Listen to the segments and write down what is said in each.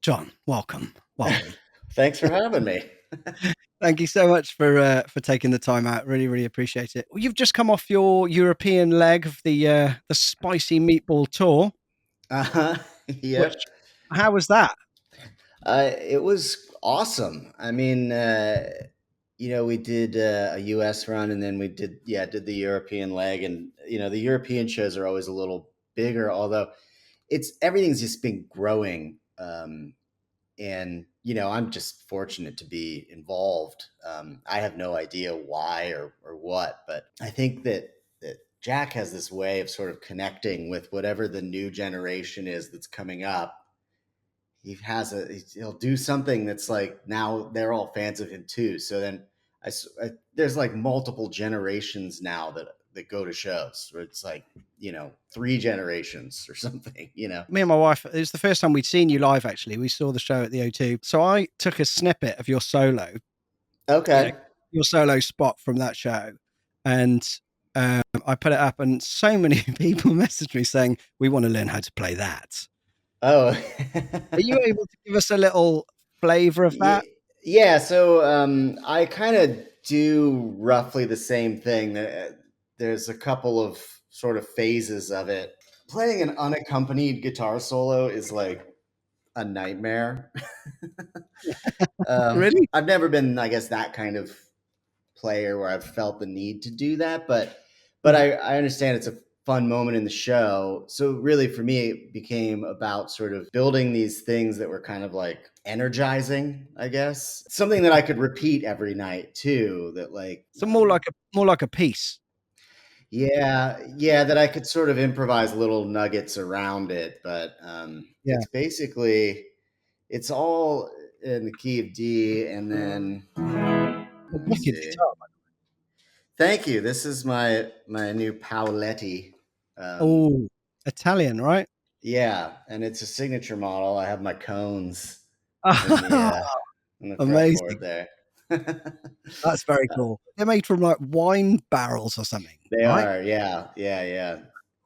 John, welcome. Welcome. Thanks for having me. Thank you so much for taking the time out. Really, really appreciate it. Well, you've just come off your European leg of the spicy meatball tour. Uh-huh. Which, Yep. how was that? It was awesome. I mean, we did a US run and then we did the European leg. And, the European shows are always a little bigger, although everything's just been growing. And, I'm just fortunate to be involved. I have no idea why or what, but I think that Jack has this way of sort of connecting with whatever the new generation is that's coming up. He'll do something that's like now they're all fans of him too. So then there's like multiple generations now that go to shows where it's like, 3 generations or something, Me and my wife, it was the first time we'd seen you live, actually. We saw the show at the O2. So I took a snippet of your solo. Okay. Your solo spot from that show. And I put it up and so many people messaged me saying, we want to learn how to play that. Oh. Are you able to give us a little flavor of that? Yeah. So I kind of do roughly the same thing. There's a couple of sort of phases of it. Playing an unaccompanied guitar solo is like a nightmare. Really? I've never been, I guess, that kind of player where I've felt the need to do that, but I understand it's a fun moment in the show. So really for me, it became about sort of building these things that were kind of like energizing, I guess. Something that I could repeat every night too, that like So more like a piece. Yeah, that I could sort of improvise little nuggets around it, but it's basically it's all in the key of D, and then let's Wicked see. guitar. Thank you. This is my new Paoletti. Oh, Italian, right? Yeah, and it's a signature model. I have my Kones in the Amazing. fretboard there. That's very cool. They're made from like wine barrels or something. They right? are, yeah.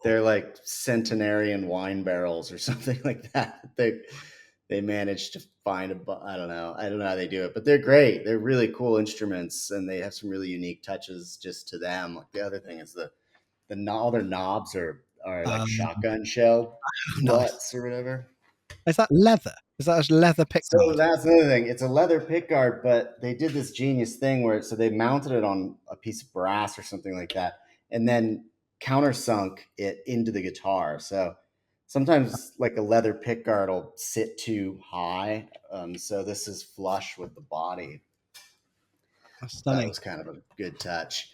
They're like centenarian wine barrels or something like that. They managed to find I don't know how they do it, but they're great. They're really cool instruments, and they have some really unique touches just to them. Like the other thing is all their knobs are like shotgun shell butts or whatever. Is that leather? Is that a leather pick So guard? that's another thing. It's a leather pickguard, but they did this genius thing where they mounted it on a piece of brass or something like that, and then countersunk it into the guitar. So sometimes like a leather pickguard will sit too high. So this is flush with the body. That's That stunning. was kind of a good touch.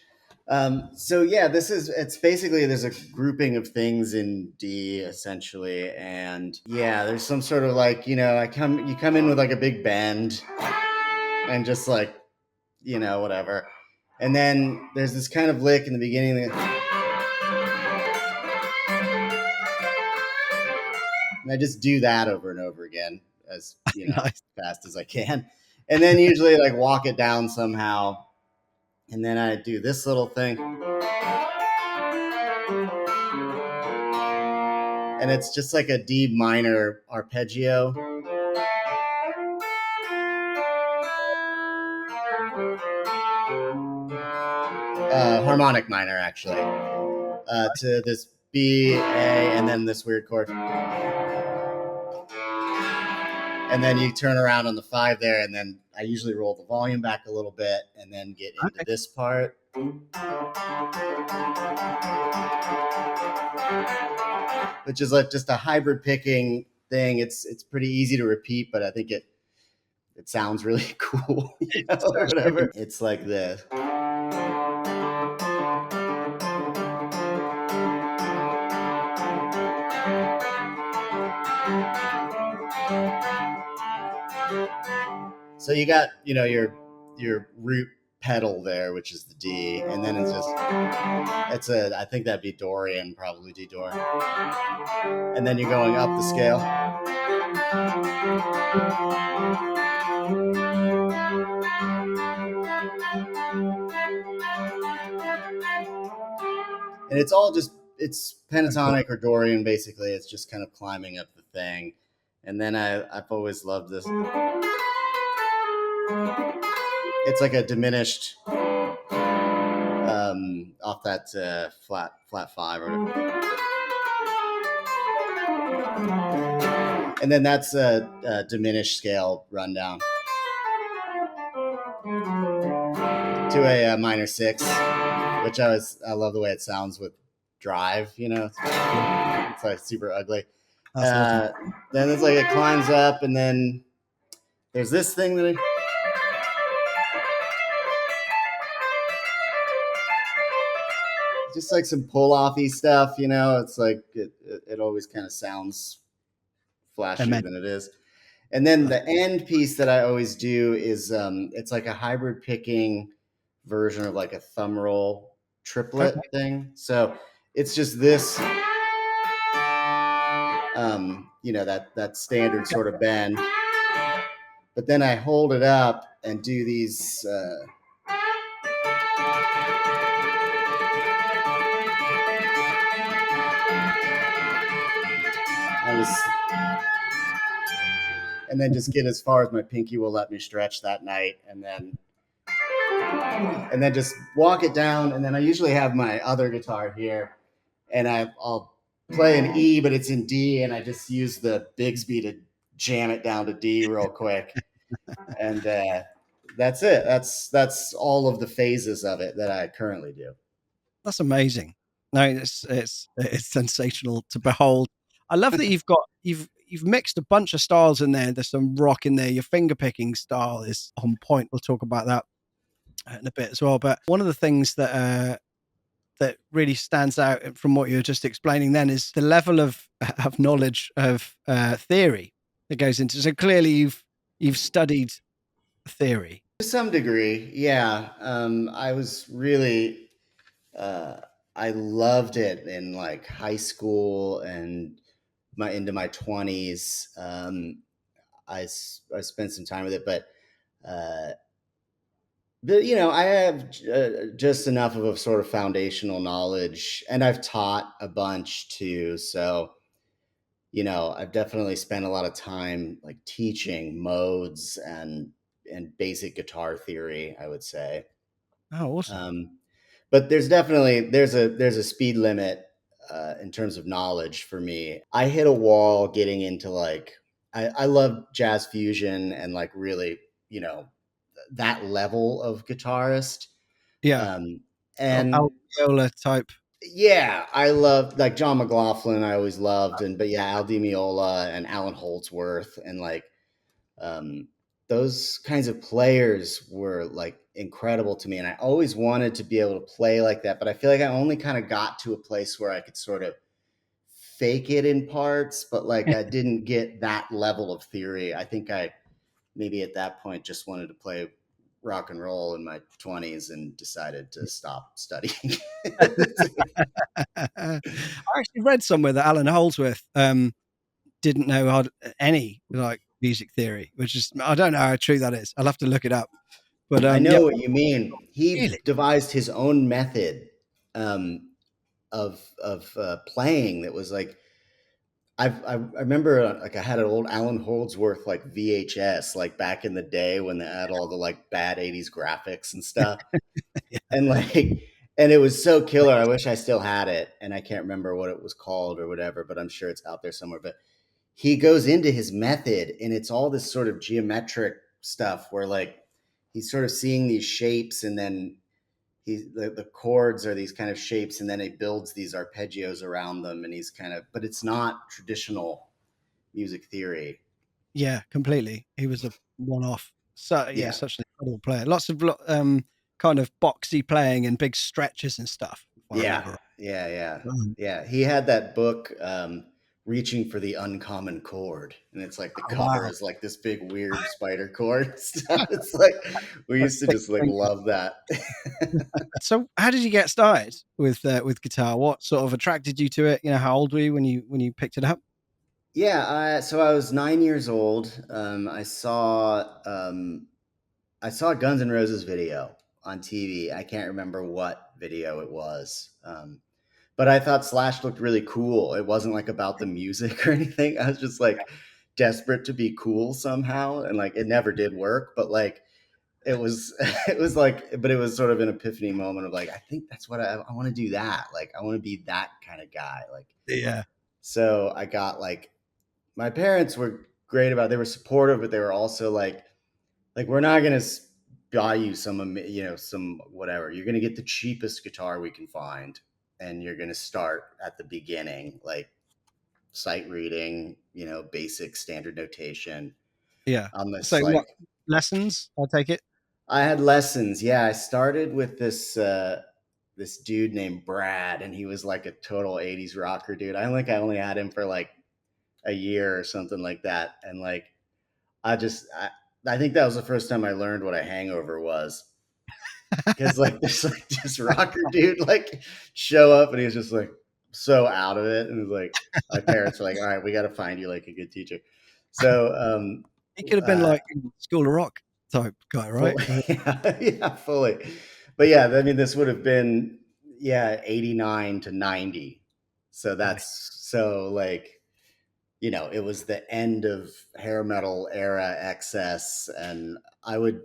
So yeah, it's basically there's a grouping of things in D essentially, and yeah, there's some sort of like you come in with like a big bend, and just like whatever, and then there's this kind of lick in the beginning and I just do that over and over again as Nice. fast as I can, and then usually like walk it down somehow, and then I do this little thing. And it's just like a D minor arpeggio. Harmonic minor, actually. To this B, A, and then this weird chord. And then you turn around on the 5 there, and then I usually roll the volume back a little bit and then get into this part. Which is like just a hybrid picking thing. It's pretty easy to repeat, but I think it sounds really cool. Or whatever. It's like this. So you got your root pedal there, which is the D, and then I think that'd be Dorian, probably D Dorian, and then you're going up the scale. And it's pentatonic or Dorian, basically. It's just kind of climbing up the thing. And then I've always loved this. It's like a diminished off that flat five or whatever. And then that's a diminished scale rundown to a minor six, which I love the way it sounds with drive. It's like super ugly. That's awesome. Then it's like it climbs up, and then there's this thing that just like some pull-offy stuff. It's like it always kind of sounds flashier than it is. And then the end piece that I always do is it's like a hybrid picking version of like a thumb roll triplet thing. So it's just this, that standard sort of bend. But then I hold it up and do these. And then just get as far as my pinky will let me stretch that night, and then just walk it down. And then I usually have my other guitar here, and I'll play an E, but it's in D, and I just use the Bigsby to jam it down to D real quick. And that's it. That's all of the phases of it that I currently do. That's amazing. No, it's sensational to behold. I love that you've mixed a bunch of styles in there. There's some rock in there. Your finger picking style is on point. We'll talk about that in a bit as well. But one of the things that really stands out from what you were just explaining then is the level of knowledge of theory that goes into. So clearly you've studied theory to some degree. Yeah. I was really I loved it in like high school and into my 20s. I spent some time with it, but I have just enough of a sort of foundational knowledge, and I've taught a bunch too. So, I've definitely spent a lot of time like teaching modes and basic guitar theory, I would say. Oh, awesome. But there's a speed limit in terms of knowledge for me. I hit a wall getting into like I love jazz fusion and like really that level of guitarist. Yeah. And Viola type. Yeah, I love like John McLaughlin. I always loved, but yeah, Al Di Meola and Allan Holdsworth, and like um, those kinds of players were like incredible to me, and I always wanted to be able to play like that. But I feel like I only kind of got to a place where I could sort of fake it in parts, but like I didn't get that level of theory. I think I maybe at that point just wanted to play rock and roll in my 20s and decided to stop studying. I actually read somewhere that Allan Holdsworth didn't know any like music theory, which is, I don't know how true that is. I'll have to look it up. But I know what you mean. He really? devised his own method of playing that was like I remember like I had an old Allan Holdsworth like VHS like back in the day when they had all the like bad 80s graphics and stuff. Yeah. And it was so killer. I wish I still had it, and I can't remember what it was called or whatever, but I'm sure it's out there somewhere. But he goes into his method, and it's all this sort of geometric stuff where like he's sort of seeing these shapes, and then the chords are these kind of shapes, and then he builds these arpeggios around them, and but it's not traditional music theory. Yeah, completely. He was a one-off. So yeah, such an incredible player. Lots of kind of boxy playing and big stretches and stuff. Yeah. He had that book, Reaching for the Uncommon Chord, and it's like the cover is like this big weird spider chord stuff. It's like we used to just like love that. So how did you get started with guitar? What sort of attracted you to it? How old were you when you picked it up? Yeah, so I was 9 years old. I saw a Guns N' Roses video on TV. I can't remember what video it was. But I thought Slash looked really cool. It wasn't like about the music or anything. I was just like desperate to be cool somehow, and like it never did work, but like it was it was like, but it was sort of an epiphany moment of like, I think that's what I want to do. That like I want to be that kind of guy. Like, Yeah. so I got like, my parents were great about it. They were supportive, but they were also like we're not gonna buy you some, you know, some whatever. You're gonna get the cheapest guitar we can find, and you're gonna start at the beginning, like sight reading, you know, basic standard notation Yeah. on this So what like. lessons? I take it. I had lessons. Yeah, I started with this dude named Brad, and he was like a total 80s rocker dude. I think I only had him for like a year or something like that. And like I think that was the first time I learned what a hangover was. Because like this rocker dude like show up, and he was just like so out of it. And it was like my parents were like, all right, we gotta find you like a good teacher. So He could have been like in School of Rock type guy, right? yeah, fully. But yeah, I mean, this would have been 89 to 90. So Nice. that's so like, you know, it was the end of hair metal era excess, and I would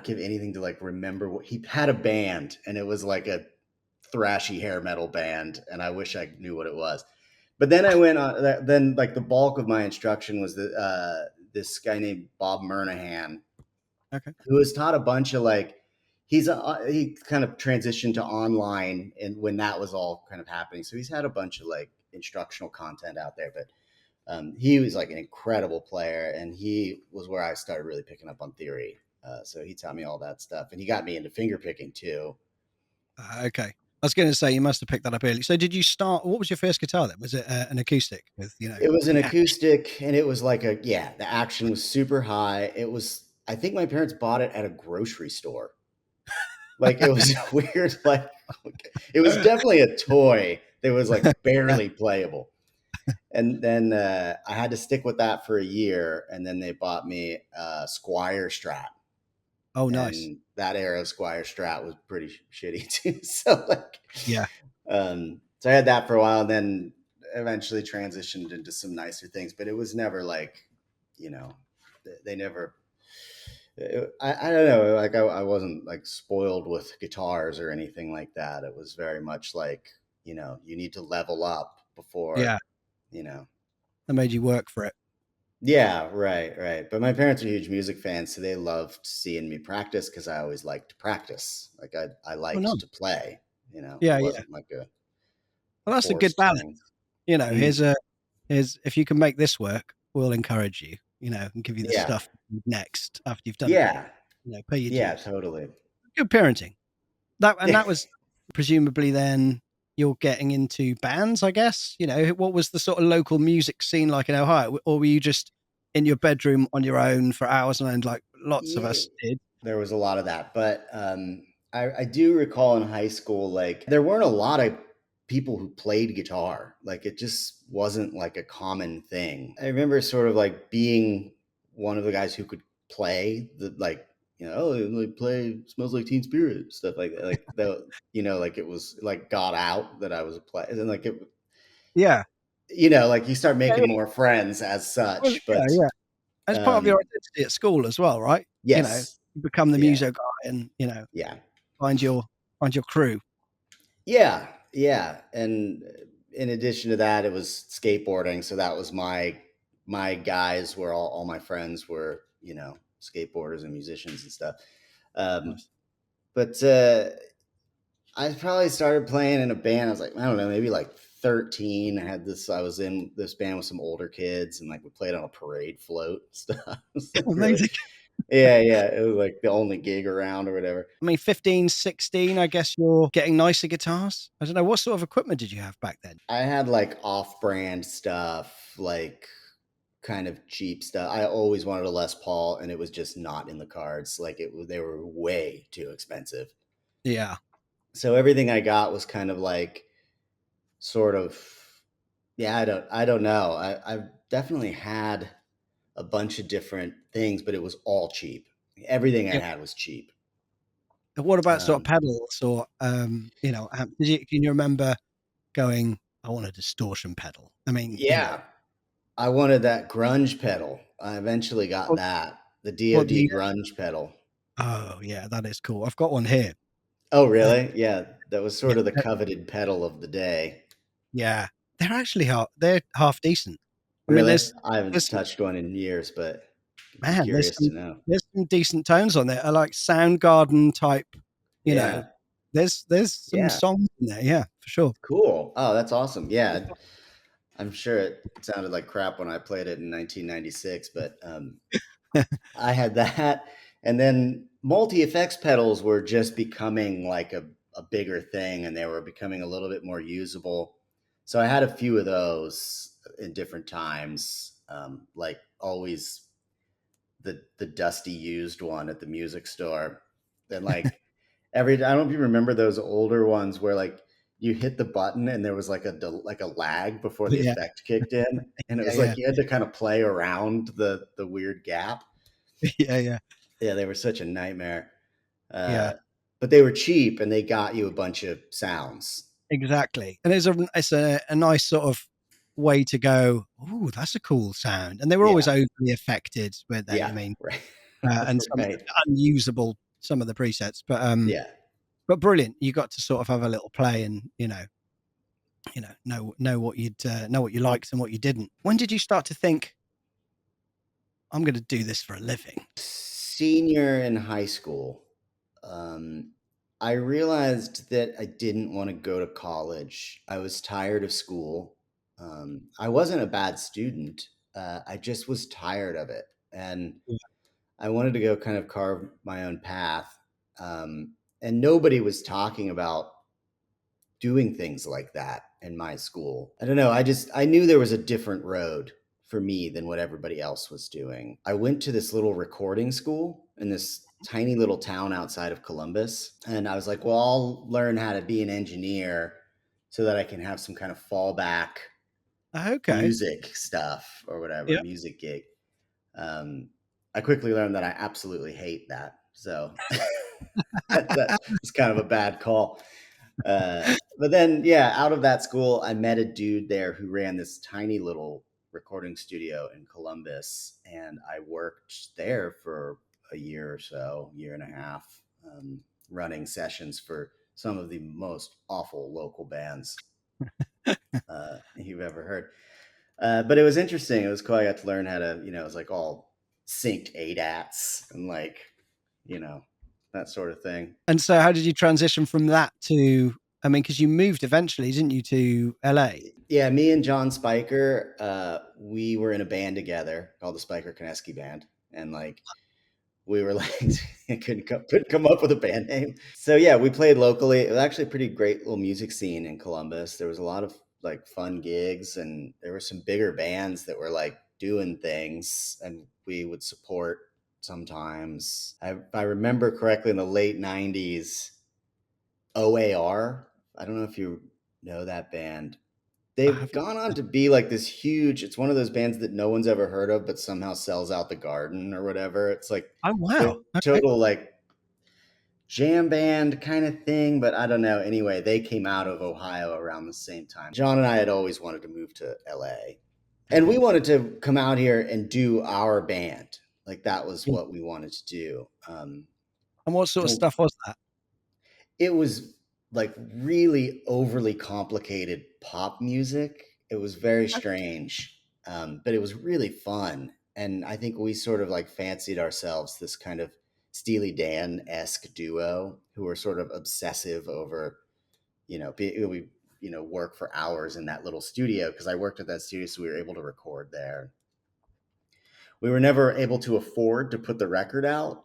give anything to like remember what he had. A band, and it was like a thrashy hair metal band, and I wish I knew what it was. But then I went on. Then like the bulk of my instruction was this guy named Bob Murnahan, Okay. who has taught a bunch of like, he kind of transitioned to online, and when that was all kind of happening, so he's had a bunch of like instructional content out there. But he was like an incredible player, and he was where I started really picking up on theory. So he taught me all that stuff, and he got me into finger picking too. Okay. I was going to say you must have picked that up early. So did you start? What was your first guitar then? Was it an acoustic with It was an the acoustic, and it was like the action was super high. It was, I think my parents bought it at a grocery store. Like it was weird. Like it was definitely a toy that was like barely playable. And then I had to stick with that for a year, and then they bought me a Squire Strat. Oh, nice. And that era of Squire Strat was pretty shitty too. So like, Yeah. So I had that for a while, and then eventually transitioned into some nicer things. But it was never like, you know, they never. I don't know. Like I wasn't like spoiled with guitars or anything like that. It was very much like, you know, you need to level up before, Yeah. you know. That made you work for it. Yeah, right. But my parents are huge music fans, so they loved seeing me practice, because I always liked to practice. Like I Oh, no. liked to play. You know, Yeah. it Yeah. wasn't like a Well, that's a good forced balance. thing. Here's if you can make this work, we'll encourage you, and give you the Yeah, stuff next after you've done, yeah, pay your yeah, dues. totally. Good parenting. That was presumably then you're getting into bands, I guess. What was the sort of local music scene like in Ohio? Or were you just in your bedroom on your own for hours on end, like lots of Yeah, us did? there was a lot of that, but I do recall in high school, like there weren't a lot of people who played guitar. Like it just wasn't like a common thing. I remember sort of like being one of the guys who could play the like, you know, oh, like play Smells Like Teen Spirit, stuff like that. Like the, you know, like it was like got out that I was a player, and like it, Yeah. you know, like you start Yeah, making yeah. more friends as Well, such. yeah, But yeah. As part of your um, identity at school as well, right? yes, You become the yeah, muso guy and, yeah. find your crew. Yeah. And in addition to that, it was skateboarding. So that was my guys, were all my friends were, you know, skateboarders and musicians and stuff. Um, Nice. but I probably started playing in a band. I was like, I don't know, maybe like 13. I was in this band with some older kids, and like we played on a parade float stuff. It was like really, Amazing. yeah. It was like the only gig around or whatever. I mean, 15, 16, I guess you're getting nicer guitars. I don't know. What sort of equipment did you have back then? I had like off-brand stuff, like kind of cheap stuff. I always wanted a Les Paul, and it was just not in the cards. Like they were way too expensive. Yeah. So everything I got was kind of like sort of, yeah, I don't know. I've definitely had a bunch of different things, but it was all cheap. Everything I Yeah. had was cheap. What about sort of Um, pedals or, can you remember going, I want a distortion pedal? I mean, yeah. I wanted that grunge pedal. I eventually got What, that, the what DOD the? grunge pedal. Oh yeah, that is cool. I've got one here. Oh, Uh, really? Yeah, that was yeah, sort of the coveted pedal of the day. yeah. They're actually half decent. I mean, Really? I haven't there's touched one in years, but I'd be man, curious to know. there's some decent tones on there. I like Soundgarden type. You know, Yeah, there's some yeah, songs in there. Yeah, for sure. cool. Oh, that's awesome. Yeah, I'm sure it sounded like crap when I played it in 1996, but I had that. And then multi effects pedals were just becoming like a bigger thing, and they were becoming a little bit more usable. So I had a few of those in different times, like always the dusty used one at the music store. Then like I don't know if you remember those older ones where like you hit the button and there was like a lag before the Yeah, effect kicked in, and it yeah, was yeah, like you had to kind of play around the weird gap. yeah, yeah, Yeah, they were such a nightmare. yeah. Uh, but they were cheap and they got you a bunch of sounds. Exactly. And it's a nice sort of way to go. Oh, that's a cool sound. And they were always Yeah, overly affected, weren't they? I yeah, mean, right, and some right. unusable some of the presets, Yeah. but brilliant. You got to sort of have a little play and know what know what you liked and what you didn't. When did you start to think I'm going to do this for a living? Senior in high school, um, I realized that I didn't want to go to college. I was tired of school. I wasn't a bad student. I just was tired of it. And Yeah. I wanted to go kind of carve my own path. And nobody was talking about doing things like that in my school. I don't know. I knew there was a different road for me than what everybody else was doing. I went to this little recording school in this tiny little town outside of Columbus. And I was like, well, I'll learn how to be an engineer so that I can have some kind of fallback Okay. music stuff or whatever, Yeah. music gig. Um, I quickly learned that I absolutely hate that. So that was kind of a bad call. But then, yeah, out of that school, I met a dude there who ran this tiny little recording studio in Columbus, and I worked there for a year or so, year and a half, running sessions for some of the most awful local bands you've ever heard. But it was interesting. It was cool. I got to learn how to, it was like all synced ADATs and like, you know, that sort of thing. And so how did you transition from that to, I mean, because you moved eventually, didn't you, to LA? Yeah, me and John Spiker, we were in a band together called the Spiker Konesky Band, and like we were like couldn't come up with a band name. So yeah, we played locally. It was actually a pretty great little music scene in Columbus. There was a lot of like fun gigs, and there were some bigger bands that were like doing things, and we would support sometimes. If I remember correctly, in the late '90s, OAR. I don't know if you know that band. I They've haven't. gone on to be like this huge, it's one of those bands that no one's ever heard of, but somehow sells out the garden or whatever. It's like Oh, the wow. Okay. total like jam band kind of thing, but I don't know. Anyway, they came out of Ohio around the same time. John and I had always wanted to move to LA, and we wanted to come out here and do our band. Like that was Yeah. what we wanted to do. And what sort of And stuff was that? it was like really overly complicated pop music. It was very strange, but it was really fun. And I think we sort of like fancied ourselves this kind of Steely Dan esque duo who were sort of obsessive over, we, work for hours in that little studio because I worked at that studio, so we were able to record there. We were never able to afford to put the record out.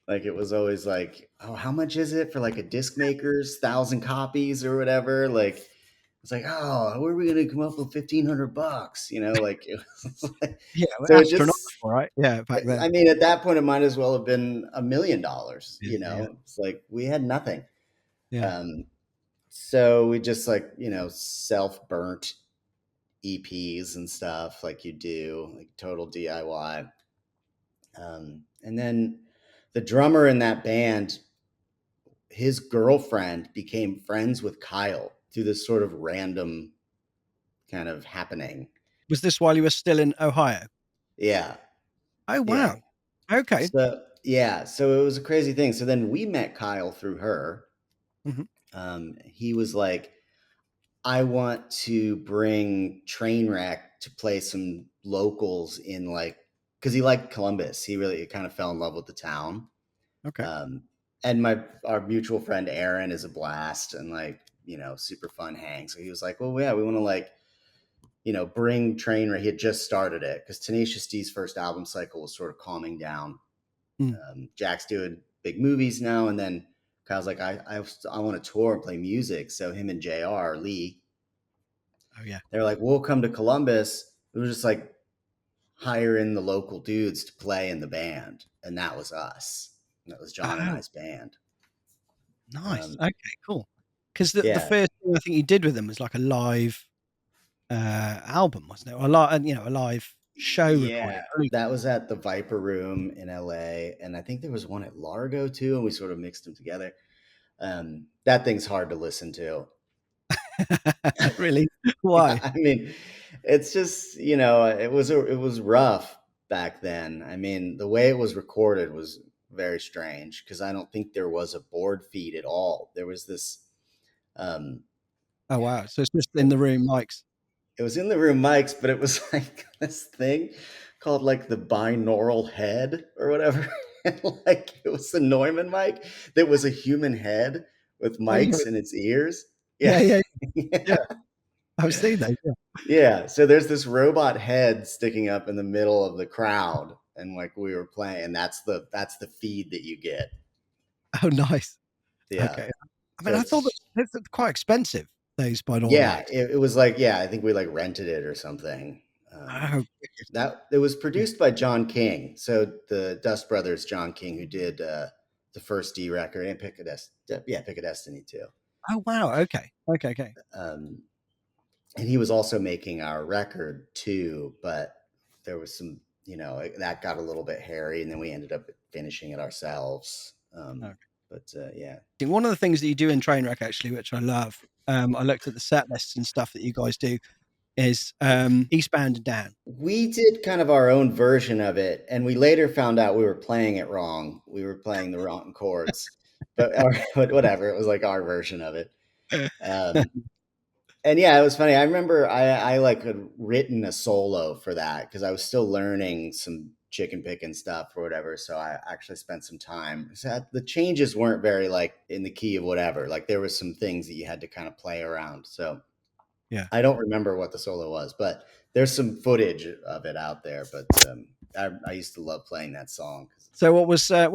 Like it was always like, oh, how much is it for like a disc maker's 1,000 copies or whatever? Like it's like, oh, where are we gonna come up with $1,500? Like it was like, Yeah, so it just. astronomical, right? Yeah, back I then. mean, at that point, it might as well have been $1 million. Yeah, yeah, It's like we had nothing. yeah. Um, so we just like self burnt EPs and stuff like you do, like total DIY. And then the drummer in that band, his girlfriend became friends with Kyle through this sort of random kind of happening. Was this while you were still in Ohio? Yeah. Oh, Yeah. wow. Okay. So yeah, so it was a crazy thing. So then we met Kyle through her. Mhm. He was like, I want to bring Trainwreck to play some locals in like, because he liked Columbus. He really kind of fell in love with the town. Okay. And our mutual friend Aaron is a blast and like, super fun hang. So he was like, well, yeah, we want to like, bring Trainwreck. He had just started it because Tenacious D's first album cycle was sort of calming down. Mm. Jack's doing big movies now, and then Kyle's like, I want to tour and play music. So him and JR Lee, Oh, yeah. they're like, we'll come to Columbus. It was just like hiring the local dudes to play in the band, and that was us. That was John and Oh, I's band. nice. Okay, cool. Because the Yeah, first thing I think you did with them was like a live album, wasn't it? Or a live show recording. yeah, that was at the Viper Room in LA, and I think there was one at Largo too, and we sort of mixed them together. That thing's hard to listen to. Really? Yeah, Why? I mean, it's just, it was rough back then. I mean, the way it was recorded was very strange because I don't think there was a board feed at all. There was this um Oh, wow. So it's just in the room mics. it was in the room mics, but it was like this thing called like the binaural head or whatever. And like it was a Neumann mic that was a human head with Oh, mics in its ears. yeah, Yeah. yeah, yeah. Yeah. I've seen those. Yeah. Yeah, so there's this robot head sticking up in the middle of the crowd, and like we were playing, and that's the feed that you get. Oh, nice. Yeah, Okay. I mean, so I thought it's that's quite expensive, those binaural yeah, mics. it was like I think we like rented it or something. Oh, That it was yeah. produced by John King, so the Dust Brothers, John King, who did the first D record and Pick a Destiny too. Oh, wow. Okay. Okay. Okay. Um, and he was also making our record too, but there was some, that got a little bit hairy, and then we ended up finishing it ourselves. Okay. But yeah, One of the things that you do in Trainwreck, actually, which I love, I looked at the set lists and stuff that you guys do, is Eastbound and Down. we did kind of our own version of it, and we later found out we were playing it wrong. We were playing the wrong chords, but whatever. It was like our version of it. Um, And yeah, it was funny. I remember I like had written a solo for that because I was still learning some chicken picking stuff or whatever. So I actually spent some time. So the changes weren't very like in the key of whatever. Like there was some things that you had to kind of play around. So Yeah. I don't remember what the solo was, but there's some footage of it out there. But I used to love playing that song. So what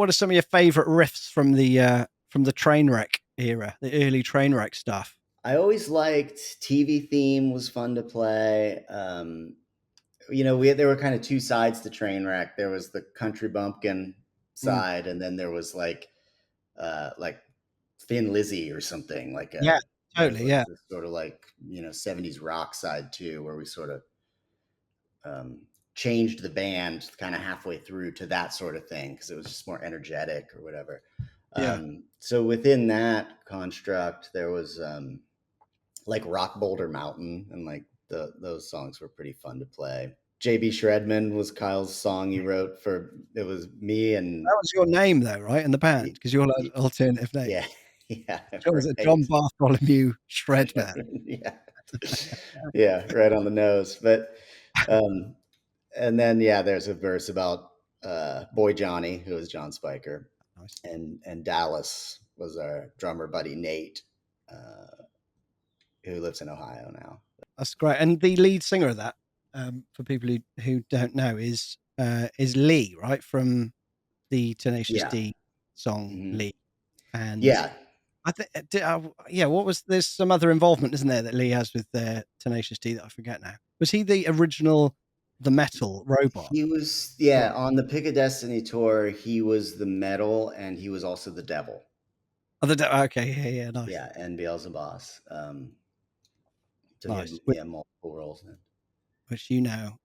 are some of your favorite riffs from the Trainwreck era, the early Trainwreck stuff? I always liked TV theme was fun to play. There were kind of two sides to Trainwreck. There was the country bumpkin Mm. side, and then there was like Thin Lizzy or something Yeah, there totally. was Yeah. this sort of like 70s rock side too, where we sort of changed the band kind of halfway through to that sort of thing because it was just more energetic or whatever. Yeah. So within that construct, there was like Rock Boulder Mountain, and like those songs were pretty fun to play. JB Shredman was Kyle's song he wrote for it was me and That was your name though, right? In the band, because you're like alternative name. yeah, yeah, John, was it John right. Bartholomew Shredman? Yeah. Yeah, right on the nose. But um and then there's a verse about Boy Johnny, who is John Spiker, Nice. and Dallas was our drummer buddy Nate, who lives in Ohio now. That's great. And the lead singer of that, for people who don't know, is Lee, right? From the Tenacious Yeah. D song Mhm. Lee. And Yeah. I think, what was, there's some other involvement, isn't there, that Lee has with Tenacious D that I forget now. Was he the original, the metal robot? He was, Sure. on the Pick a Destiny tour, he was the metal and he was also the devil. Oh, okay, yeah, nice. Yeah, and Beelzeboss. So Nice. he had multiple roles in it. Which you now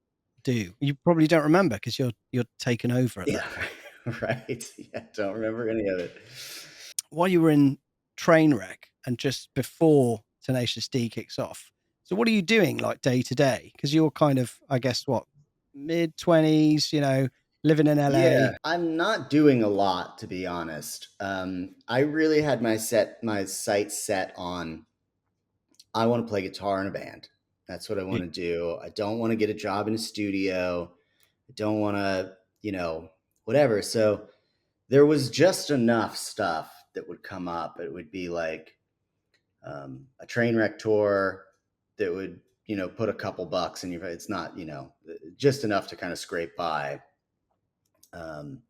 do. You probably don't remember because you're taken over at Yeah, that point. right. Yeah, don't remember any of it. While you were in Trainwreck and just before Tenacious D kicks off, So what are you doing like day to day? Because you're kind of, I guess, what, mid-20s, living in Yeah, LA. I'm not doing a lot, to be honest. I really had my sights set on I want to play guitar in a band. That's what I Yeah. want to do. I don't want to get a job in a studio. I don't want to, whatever. So there was just enough stuff that would come up. It would be like a Trainwreck tour that would, put a couple bucks in your. It's not, just enough to kind of scrape by. Um,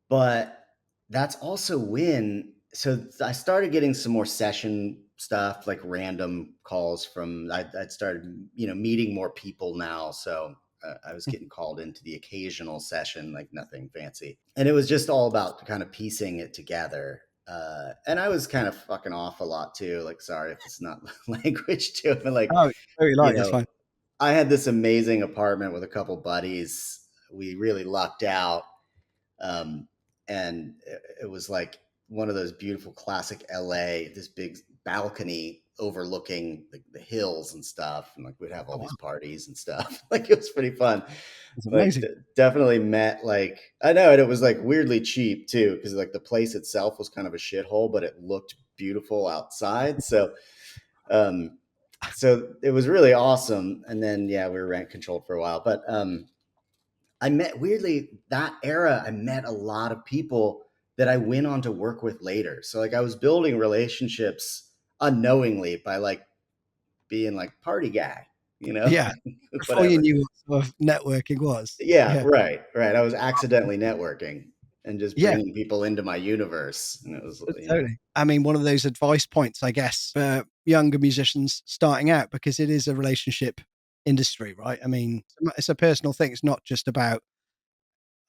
but that's also when so I started getting some more session stuff, like random calls from I'd started meeting more people now, so I was getting called into the occasional session, like nothing fancy, and it was just all about kind of piecing it together. And I was kind of fucking off a lot too, like sorry if it's not language too, but like Oh, very you light. That's know fine. I had this amazing apartment with a couple buddies. We really lucked out, um, and it was like one of those beautiful classic LA, this big balcony overlooking the hills and stuff. And like we'd have Oh, all wow. these parties and stuff. Like it was pretty fun. That's Like amazing. definitely met like I know, and it was like weirdly cheap too, because like the place itself was kind of a shithole, but it looked beautiful outside. Um, so it was really awesome. And then yeah, we were rent controlled for a while, but I met weirdly that era. I met a lot of people that I went on to work with later. So like I was building relationships unknowingly by like being like party guy, Yeah. Before you whatever. knew what sort of networking was. Yeah, Yeah. right, right. I was accidentally networking and just Yeah. bringing people into my universe, and it was Totally. I mean, one of those advice points, I guess, for younger musicians starting out, because it is a relationship industry, right? I mean, it's a personal thing. It's not just about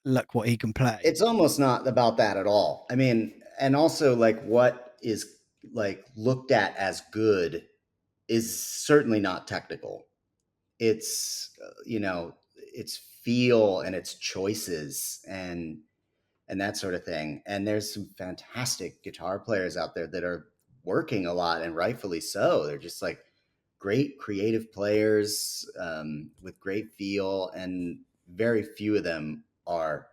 look what he can play. it's almost not about that at all. I mean, and also like what is like looked at as good is certainly not technical. It's it's feel and it's choices and that sort of thing. And there's some fantastic guitar players out there that are working a lot, and rightfully so. They're just like great creative players, with great feel, and very few of them are.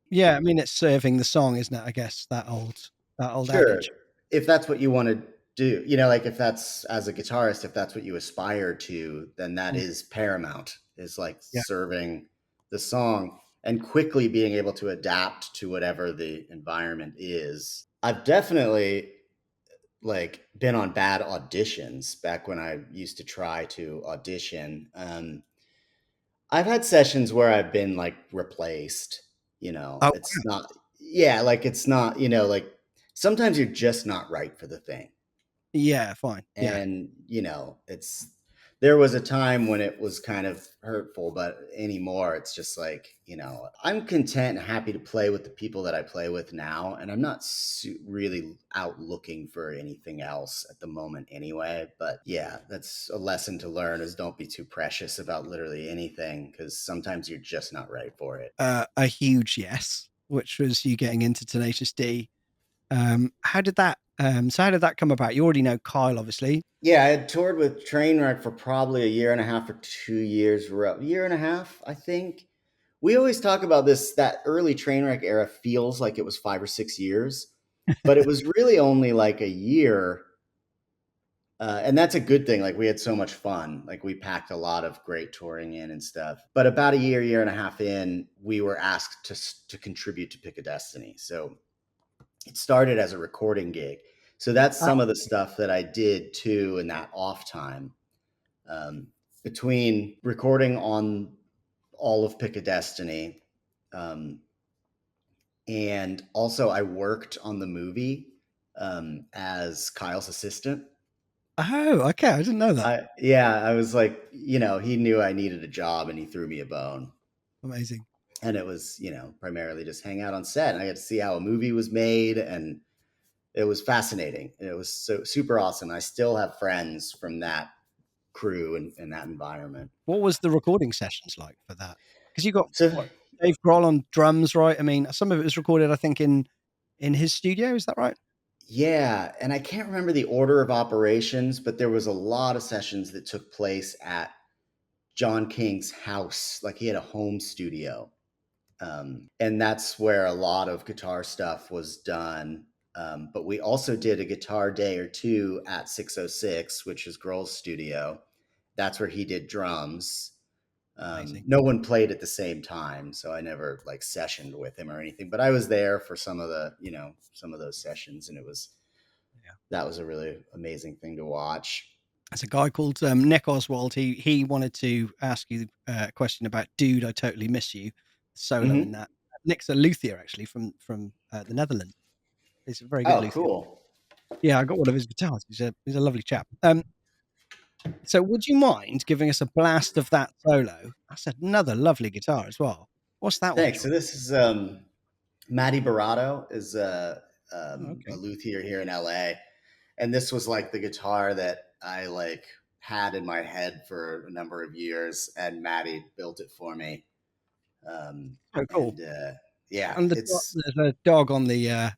Yeah, I mean, it's serving the song, isn't it? I guess that old Sure. adage. If that's what you want to do, like if that's as a guitarist, if that's what you aspire to, then that Mm. is paramount, is like Yeah, serving the song and quickly being able to adapt to whatever the environment is. I've definitely like been on bad auditions back when I used to try to audition. I've had sessions where I've been like replaced, oh, it's not, yeah, like it's not, like sometimes you're just not right for the thing. yeah, fine, yeah. And, there was a time when it was kind of hurtful, but anymore, it's just like, I'm content and happy to play with the people that I play with now. And I'm not really out looking for anything else at the moment anyway. But yeah, that's a lesson to learn, is don't be too precious about literally anything, because sometimes you're just not right for it. A huge yes, which was you getting into Tenacious D. How did that come about? You already know Kyle, obviously. Yeah, I had toured with Trainwreck for probably a year and a half or 2 years, year and a half, I think. We always talk about this, that early Trainwreck era feels like it was 5 or 6 years, but it was really only like a year. And that's a good thing. Like we had so much fun. Like we packed a lot of great touring in and stuff. But about a year and a half in, we were asked to contribute to Pick a Destiny. So it started as a recording gig. So that's Ah, some of the stuff that I did too in that off time, between recording on all of Pick a Destiny. Um, and also, I worked on the movie, as Kyle's assistant. oh, okay. I didn't know that. I was like, he knew I needed a job and he threw me a bone. Amazing. And it was, primarily just hang out on set. And I got to see how a movie was made, and it was fascinating. And it was so super awesome. I still have friends from that crew and that environment. What was the recording sessions like for that? Because you got So what, Dave Grohl on drums, right? I mean, some of it was recorded, I think, in his studio. Is that right? Yeah, and I can't remember the order of operations, but there was a lot of sessions that took place at John King's house. Like he had a home studio. And that's where a lot of guitar stuff was done. But we also did a guitar day or two at 606, which is Grohl's studio. That's where he did drums. Amazing. No one played at the same time, so I never like sessioned with him or anything. But I was there for some of the, some of those sessions, and that was a really amazing thing to watch. There's a guy called Nick Oswald. He wanted to ask you a question about "Dude, I Totally Miss You" solo in Mm-hmm. that. Nick's a luthier actually from the Netherlands. He's a very good Oh, luthier. cool. Yeah, I got one of his guitars. He's a lovely chap. So would you mind giving us a blast of that solo? That's another lovely guitar as well. What's that one, Thanks. So Sean? this is Matty Burrato is Oh, a okay. luthier here in LA, and this was like the guitar that I like had in my head for a number of years, and Matty built it for me. Oh, cool. And yeah, And it's there's a dog on the.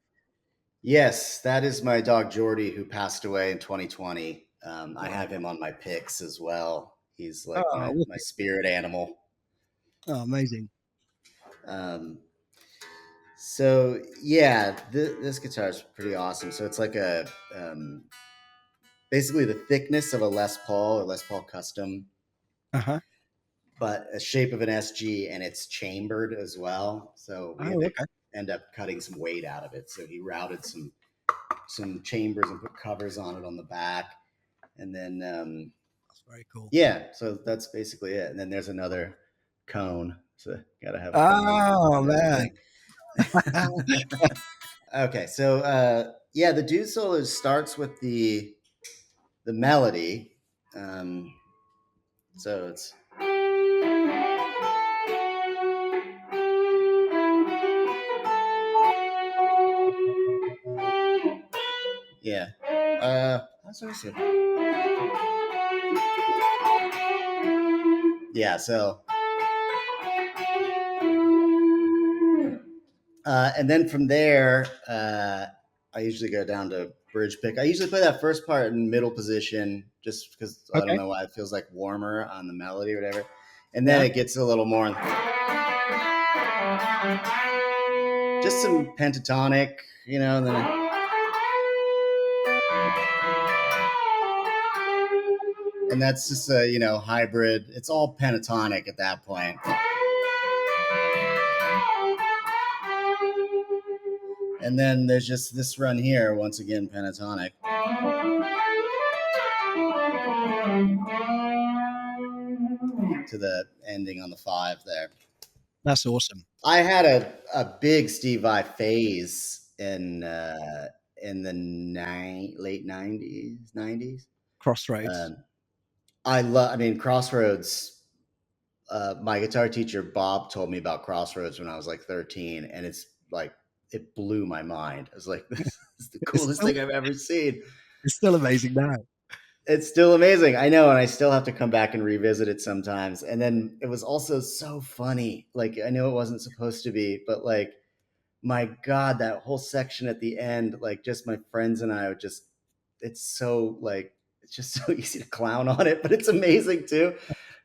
yes, that is my dog Jordy, who passed away in 2020. I Oh, have him on my picks as well. He's like oh, my wicked. spirit animal. Oh, amazing. Um, so yeah, this guitar is pretty awesome. So it's like a basically the thickness of a Les Paul or Les Paul Custom, Uh-huh. but a shape of an SG, and it's chambered as well. So we had Oh, to okay. end up cutting some weight out of it. So he routed some chambers and put covers on it on the back, and then That's very cool. yeah, so that's basically it. And then there's another cone. So gotta have a cone Oh, and man. everything. Okay, so yeah, the dude solo starts with the melody. So it's yeah. How's this? Yeah, so and then from there, I usually go down to bridge pick. I usually play that first part in middle position just because I don't Okay. know why it feels like warmer on the melody or whatever. And then Yeah. it gets a little more just some pentatonic, and then and that's just a hybrid. It's all pentatonic at that point. And then there's just this run here, once again pentatonic. To the ending on the 5 there. That's awesome. I had a big Steve Vai phase in the late 90s. Crossroads. Um, I mean, Crossroads. My guitar teacher Bob told me about Crossroads when I was like 13, and it's like it blew my mind. I was like, "This is the It's coolest still, thing I've ever seen." it's still amazing now. It's still amazing. I know, and I still have to come back and revisit it sometimes. And then it was also so funny. Like I know it wasn't supposed to be, but like my God, that whole section at the end, like just my friends and I would just it's so like it's just so easy to clown on it, but it's amazing too.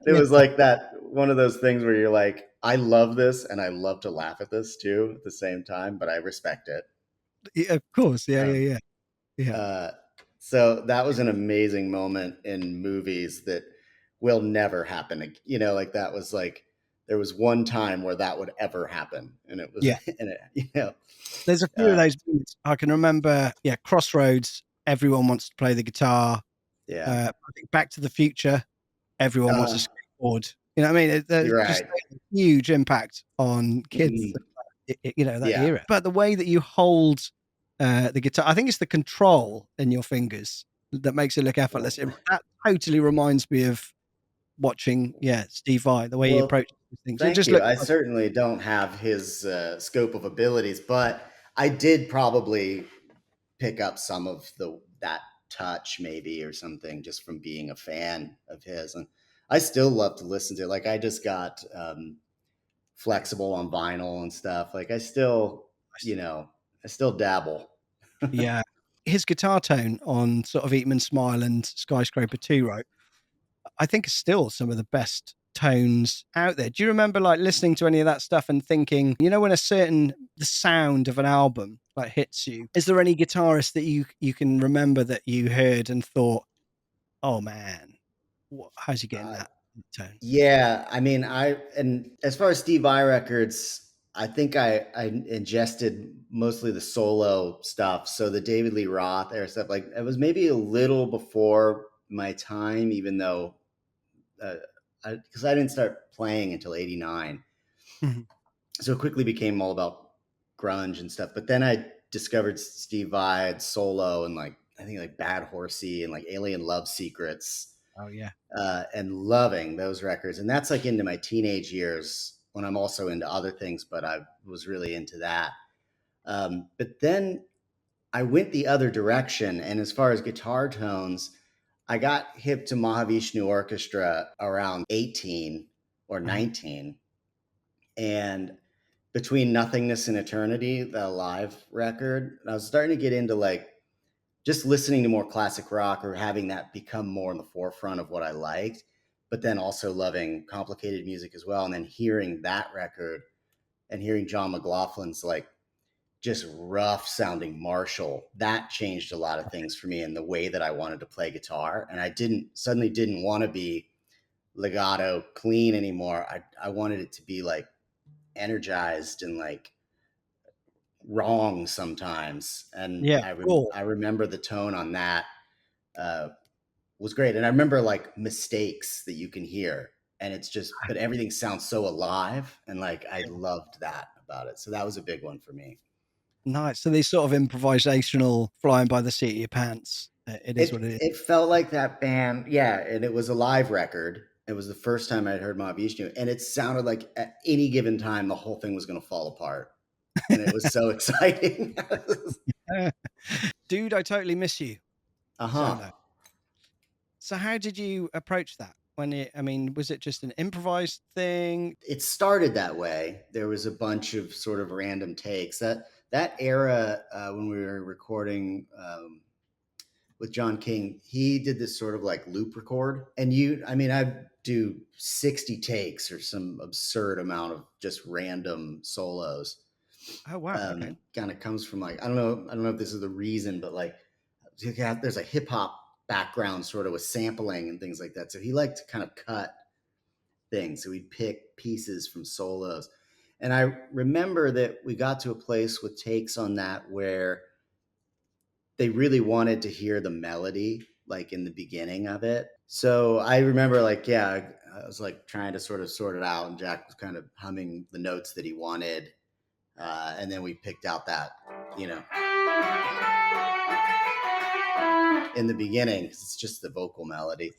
It Yeah. was like that one of those things where you're like, I love this and I love to laugh at this too at the same time, but I respect it. Yeah, of course. Yeah. Yeah. Um, Yeah. Yeah. uh, so that was an amazing moment in movies that will never happen. Like that was like there was one time where that would ever happen, and it was, Yeah. and it. There's a few of Uh, those moments. I can remember. Yeah. Crossroads. Everyone wants to play the guitar. yeah, I think Back to the Future. Everyone wants a uh, skateboard. You know what I mean? There's you're just right. a huge impact on kids. Mhm. That Yeah. era. But the way that you hold the guitar, I think it's the control in your fingers that makes it look effortless. That totally reminds me of watching, Steve Vai, the way he Well, approaches these things. It thank just you. looks I like, certainly don't have his scope of abilities, but I did probably pick up some of that touch maybe or something just from being a fan of his, and I still love to listen to it. Like I just got flexible on vinyl and stuff. Like I still dabble. yeah. his guitar tone on sort of Eat 'em and Smile and Skyscraper 2, right? I think is still some of the best tones out there. Do you remember like listening to any of that stuff and thinking, you know, when the sound of an album like hits you, is there any guitarist that you can remember that you heard and thought, oh man, how's he getting that tone? Yeah, I mean, and as far as Steve Vai records, I think I ingested mostly the solo stuff. So the David Lee Roth era stuff, like it was maybe a little before my time, even though because I didn't start playing until '89, Mhm. so it quickly became all about grunge and stuff. But then I discovered Steve Vai solo and like I think like Bad Horsey and like Alien Love Secrets. Oh yeah. And loving those records. And that's like into my teenage years when I'm also into other things, but I was really into that. But then I went the other direction. And as far as guitar tones, I got hip to Mahavishnu Orchestra around 18 or 19. And between Nothingness and Eternity, the live record, I was starting to get into like just listening to more classic rock or having that become more in the forefront of what I liked, but then also loving complicated music as well. And then hearing that record and hearing John McLaughlin's like just rough sounding Marshall, that changed a lot of things for me in the way that I wanted to play guitar. And I didn't want to be legato clean anymore. I wanted it to be like energized and like wrong sometimes. And Yeah. Cool. I remember the tone on that was great. And I remember like mistakes that you can hear, and it's just, but everything sounds so alive. And like, I loved that about it. So that was a big one for me. Nice. So these sort of improvisational flying by the seat of your pants. It is what it is. It felt like that band. Yeah. And it was a live record. It was the first time I'd heard Mahavishnu, and it sounded like at any given time, the whole thing was going to fall apart. And it was so exciting. Dude, I totally miss you. Uh-huh. So how did you approach that? Was it just an improvised thing? It started that way. There was a bunch of sort of random takes. That era when we were recording with John King, he did this sort of like loop record, and I'd do 60 takes or some absurd amount of just random solos. Oh wow! Okay. Kind of comes from like I don't know if this is the reason, but like there's a hip hop background sort of with sampling and things like that. So he liked to kind of cut things. So we'd pick pieces from solos. And I remember that we got to a place with takes on that where they really wanted to hear the melody, like in the beginning of it. So I remember like, yeah, I was like trying to sort of sort it out, and Jack was kind of humming the notes that he wanted. And then we picked out that, in the beginning, because it's just the vocal melody.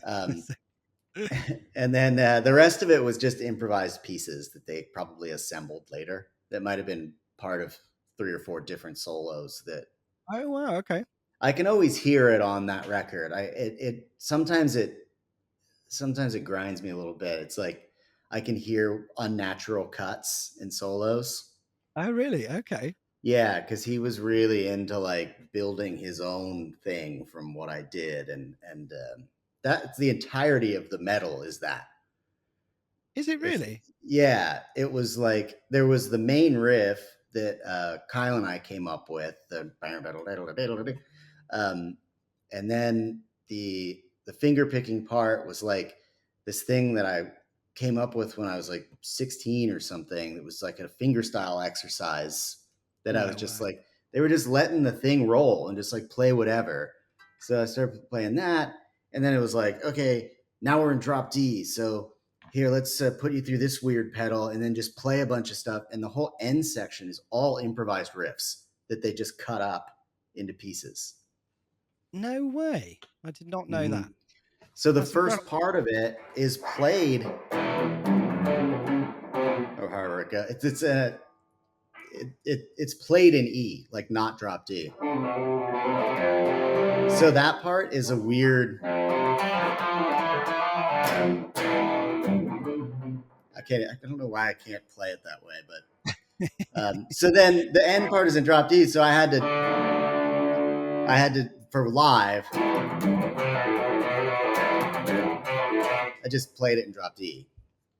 And then the rest of it was just improvised pieces that they probably assembled later that might have been part of 3 or 4 different solos that. Oh wow! Okay. I can always hear it on that record. Sometimes it grinds me a little bit. It's like I can hear unnatural cuts in solos. Oh really? Okay. Yeah, because he was really into like building his own thing from what I did, and that's the entirety of the metal. Is that? Is it really? Yeah, it was like there was the main riff that Kyle and I came up with, and then the finger picking part was like this thing that I came up with when I was like 16 or something. It was like a fingerstyle exercise that I was just like, they were just letting the thing roll and just like play whatever. So I started playing that, and then it was like, okay, now we're in drop D, so here, let's put you through this weird pedal, and then just play a bunch of stuff. And the whole end section is all improvised riffs that they just cut up into pieces. No way. I did not know that. So the first part of it is played. Oh, however it goes. It's played in E, like not drop D. So that part is a weird. I don't know why I can't play it that way, but so then the end part is in drop D. So I had to I had to, for live, I just played it in drop D.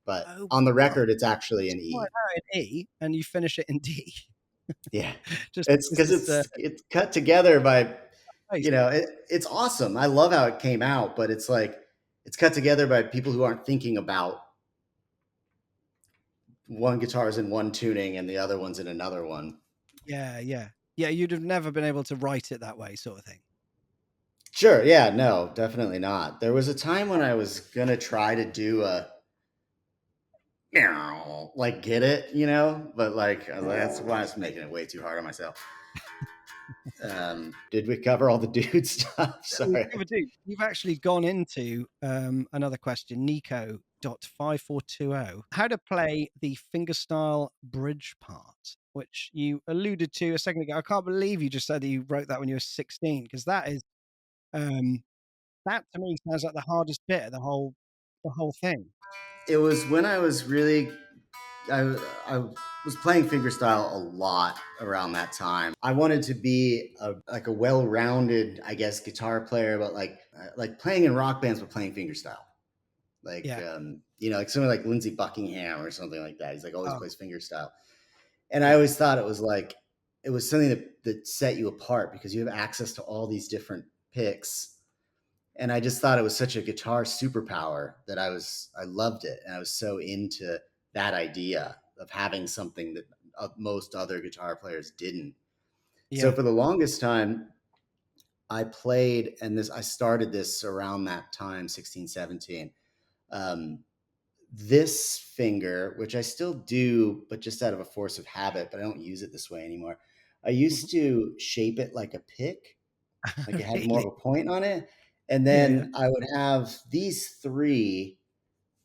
But on the record, it's actually an E. In E, and you finish it in D. Yeah, Just it's because it's cut together by, you know, it's awesome. I love how it came out, but it's like it's cut together by people who aren't thinking about one guitar's in one tuning and the other one's in another one. Yeah. You'd have never been able to write it that way, sort of thing. Sure. Yeah. No, definitely not. There was a time when I was gonna try to do a like get it, you know, but like that's why I was making it way too hard on myself. Did we cover all the dude stuff? Sorry. You've actually gone into another question, Nico.5420. How to play the fingerstyle bridge part, which you alluded to a second ago. I can't believe you just said you wrote that when you were 16, because that is that to me sounds like the hardest bit of the whole thing. It was when I was really I was playing fingerstyle a lot around that time. I wanted to be a well-rounded, I guess, guitar player, but like playing in rock bands, but playing fingerstyle. Like, you know, like somebody like Lindsey Buckingham or something like that. He's like always plays fingerstyle. And I always thought it was something that set you apart because you have access to all these different picks. And I just thought it was such a guitar superpower that I loved it. And I was so into that idea of having something that most other guitar players didn't. Yeah. So for the longest time, I played, and I started this around that time, 16, 17. This finger, which I still do, but just out of a force of habit, but I don't use it this way anymore. I used to shape it like a pick, like it had more of a point on it. And then I would have these three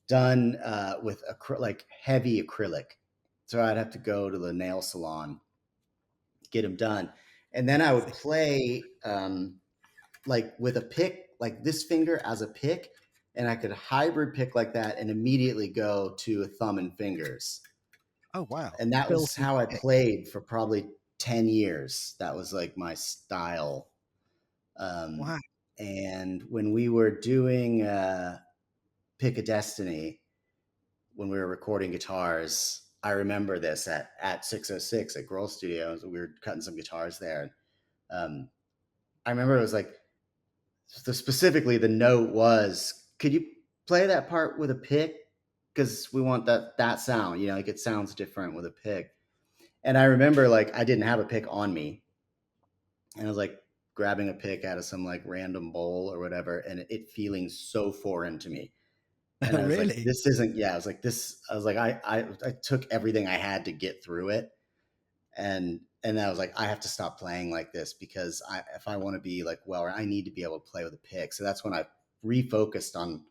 done with like heavy acrylic. So I'd have to go to the nail salon, get them done. And then I would play like with a pick, like this finger as a pick, and I could hybrid pick like that and immediately go to a thumb and fingers. Oh, wow. And that was how I played for probably 10 years. That was like my style. Wow. And when we were doing Pick a Destiny, when we were recording guitars, I remember this at 606 at Girl Studios. We were cutting some guitars there. I remember it was like, specifically the note was, could you play that part with a pick? Because we want that sound, you know, like it sounds different with a pick. And I remember like I didn't have a pick on me. And I was like grabbing a pick out of some like random bowl or whatever, and it feeling so foreign to me. And I was like, this isn't, I was like, I took everything I had to get through it. And I was like, I have to stop playing like this because if I want to be like, well, I need to be able to play with a pick. So that's when I refocused on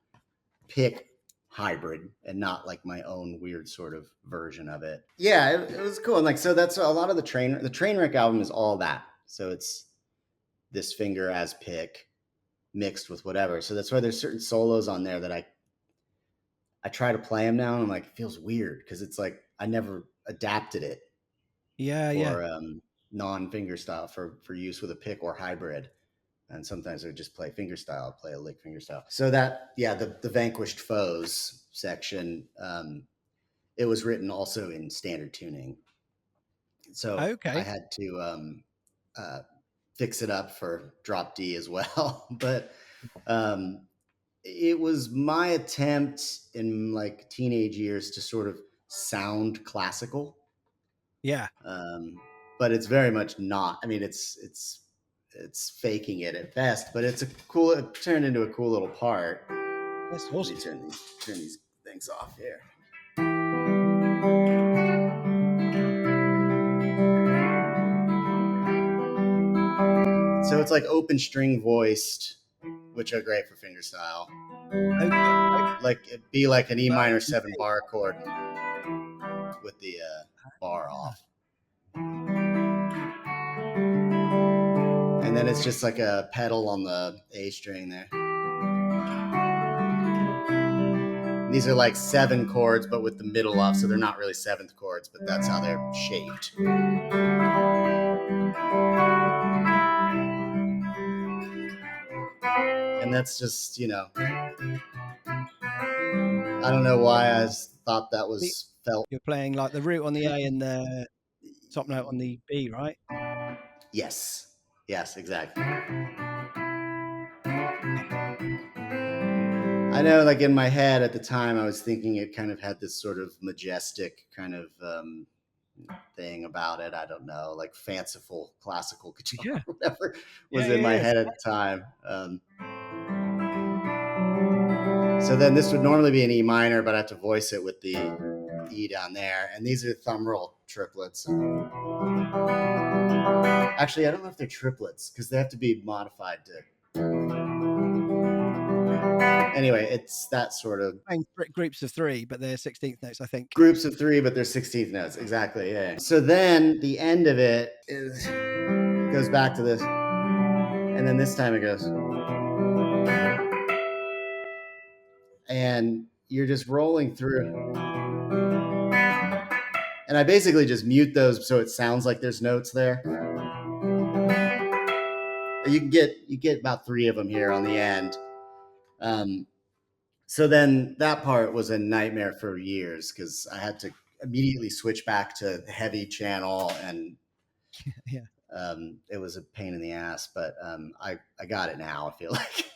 pick hybrid and not like my own weird sort of version of it. Yeah, it was cool. And like, so that's a lot of the Trainwreck album is all that. So it's this finger as pick mixed with whatever. So that's why there's certain solos on there that I try to play them now and I'm like, it feels weird because it's like I never adapted it for non-fingerstyle for use with a pick or hybrid. And sometimes I would just play fingerstyle, play a lick fingerstyle. So that, the Vanquished Foes section, it was written also in standard tuning. So I had to fix it up for drop D as well. But it was my attempt in like teenage years to sort of sound classical. Yeah. But it's very much not. I mean, it's faking it at best, but it turned into a cool little part. That's awesome. Let me turn these things off here. So it's like open string voiced, which are great for fingerstyle. Like it'd be like an E minor 7 bar chord with the bar off. And then it's just like a pedal on the A string there. And these are like 7 chords, but with the middle off, so they're not really 7th chords, but that's how they're shaped. and that's just, you know, I don't know why I thought that was felt. You're playing like the root on the A and the top note on the B, right? Yes, yes, exactly. I know, like in my head at the time, I was thinking it kind of had this sort of majestic kind of thing about it. I don't know, like fanciful classical guitar, Yeah. whatever was Yeah, in my yeah, head at the time. So then this would normally be an E minor, but I have to voice it with the E down there. And these are thumb roll triplets. Actually, I don't know if they're triplets because they have to be modified to. Anyway, it's that sort of playing groups of 3, but they're 16th notes, I think. groups of 3, but they're 16th notes. Exactly. Yeah. So then the end of it goes back to this. And then this time it goes. And you're just rolling through. And I basically just mute those so it sounds like there's notes there. You get about 3 of them here on the end. So then that part was a nightmare for years because I had to immediately switch back to heavy channel, and Yeah. It was a pain in the ass, but I got it now, I feel like.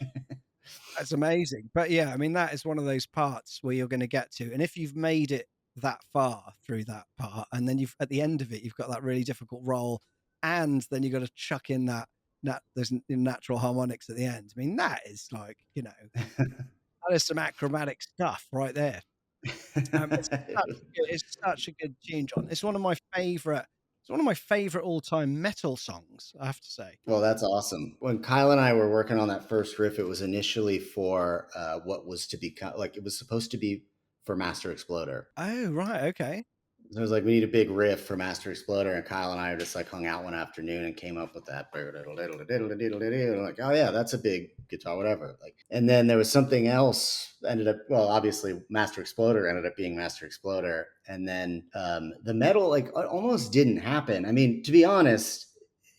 That's amazing. But yeah, I mean, that is one of those parts where you're going to get to. And if you've made it that far through that part, and then at the end of it, you've got that really difficult roll, and then you've got to chuck in those natural harmonics at the end. I mean, that is like, you know, that is some achromatic stuff right there. It's such a good tune, John. It's one of my favorite. It's one of my favorite all-time metal songs, I have to say. Well, that's awesome. When Kyle and I were working on that first riff, it was initially for what was to become, like, it was supposed to be for Master Exploder. Oh, right, okay. So it was like, we need a big riff for Master Exploder, and Kyle and I just like hung out one afternoon and came up with that. Like, oh yeah, that's a big guitar, whatever. Like, and then there was something else ended up. Well, obviously, Master Exploder ended up being Master Exploder, and then the metal like almost didn't happen. I mean, to be honest,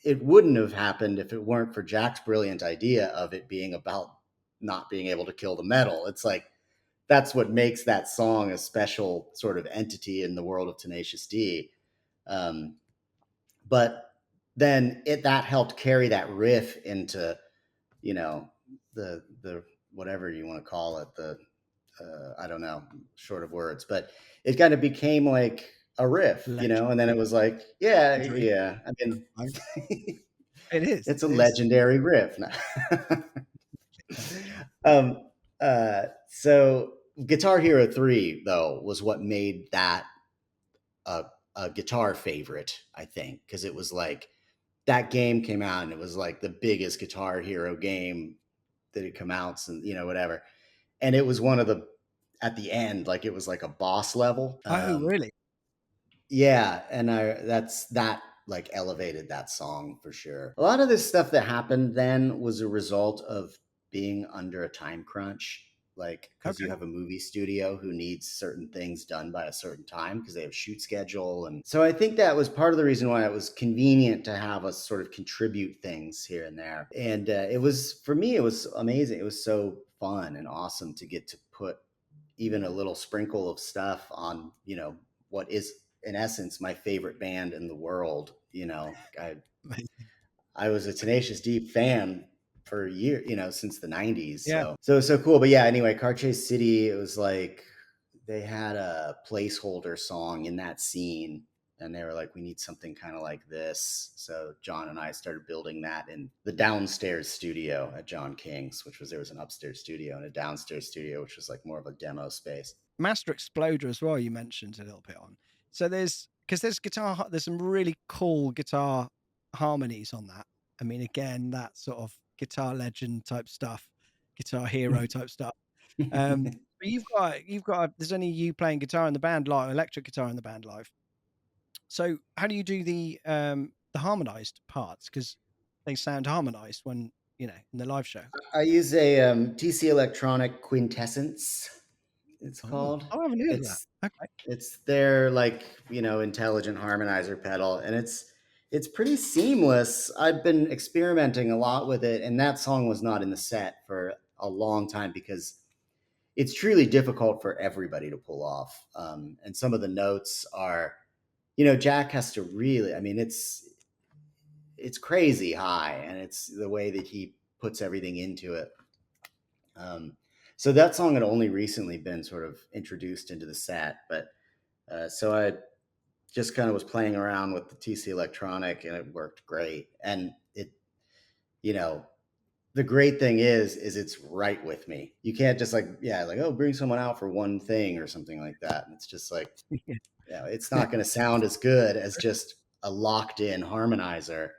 it wouldn't have happened if it weren't for Jack's brilliant idea of it being about not being able to kill the metal. It's like, that's what makes that song a special sort of entity in the world of Tenacious D. But then that helped carry that riff into, you know, the whatever you want to call it, the I don't know, short of words, but it kind of became like a riff, you know, and then it was like, yeah. I mean, it is. It's a legendary riff. So Guitar Hero 3, though, was what made that a guitar favorite, I think, because it was like that game came out and it was like the biggest Guitar Hero game that had come out, and you know, whatever. And it was one of the, at the end, like it was like a boss level. Oh, really? Yeah, and that like elevated that song for sure. A lot of this stuff that happened then was a result of being under a time crunch, like because you have a movie studio who needs certain things done by a certain time because they have shoot schedule. And so I think that was part of the reason why it was convenient to have us sort of contribute things here and there. And it was, for me, it was amazing. It was so fun and awesome to get to put even a little sprinkle of stuff on, you know, what is in essence my favorite band in the world. You know, I was a Tenacious D fan for a year, you know, since the 90s. Yeah. So it was so cool. But yeah, anyway, Car Chase City, it was like they had a placeholder song in that scene, and they were like, we need something kind of like this. So John and I started building that in the downstairs studio at John King's, which was, there was an upstairs studio and a downstairs studio, which was like more of a demo space. Master Exploder as well, you mentioned a little bit on. So there's some really cool guitar harmonies on that. I mean, again, that sort of guitar legend type stuff, guitar hero type stuff. But you've got there's only you playing guitar in the band live, electric guitar in the band live. So how do you do the harmonized parts? Because they sound harmonized when, you know, in the live show. I use a TC Electronic Quintessence, it's called. Oh, I haven't heard of that. Okay. It's their, like, you know, intelligent harmonizer pedal, and it's pretty seamless. I've been experimenting a lot with it, and that song was not in the set for a long time because it's truly difficult for everybody to pull off. And some of the notes are, Jack has to really, I mean, it's crazy high, and it's the way that he puts everything into it. So that song had only recently been sort of introduced into the set, but so I just kind of was playing around with the TC Electronic, and it worked great. And it, the great thing is it's right with me. You can't just bring someone out for one thing or something like that. And it's just like, it's not going to sound as good as just a locked in harmonizer.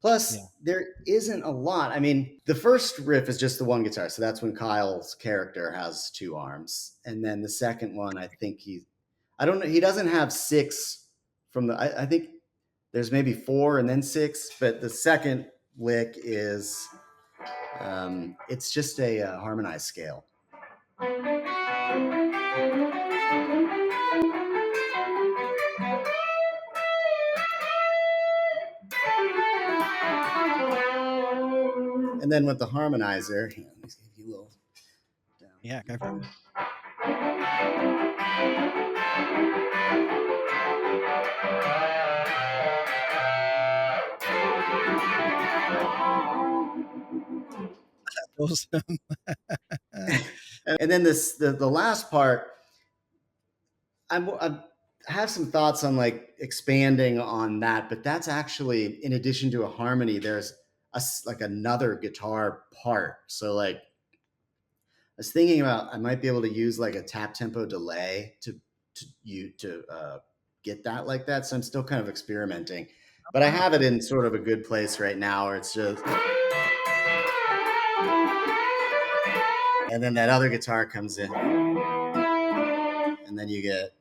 Plus, there isn't a lot. I mean, the first riff is just the one guitar. So that's when Kyle's character has two arms. And then the second one, I think I don't know. He doesn't have six from I think there's maybe four and then six. But the second lick is, it's just a harmonized scale. And then with the harmonizer, let me give you a little down. Yeah, go for it. Awesome. And then the last part, I have some thoughts on like expanding on that, but that's actually, in addition to a harmony, there's another guitar part. So like, I was thinking about, I might be able to use like a tap tempo delay to get that like that. So I'm still kind of experimenting, but I have it in sort of a good place right now, where it's just, and then that other guitar comes in, and then you get,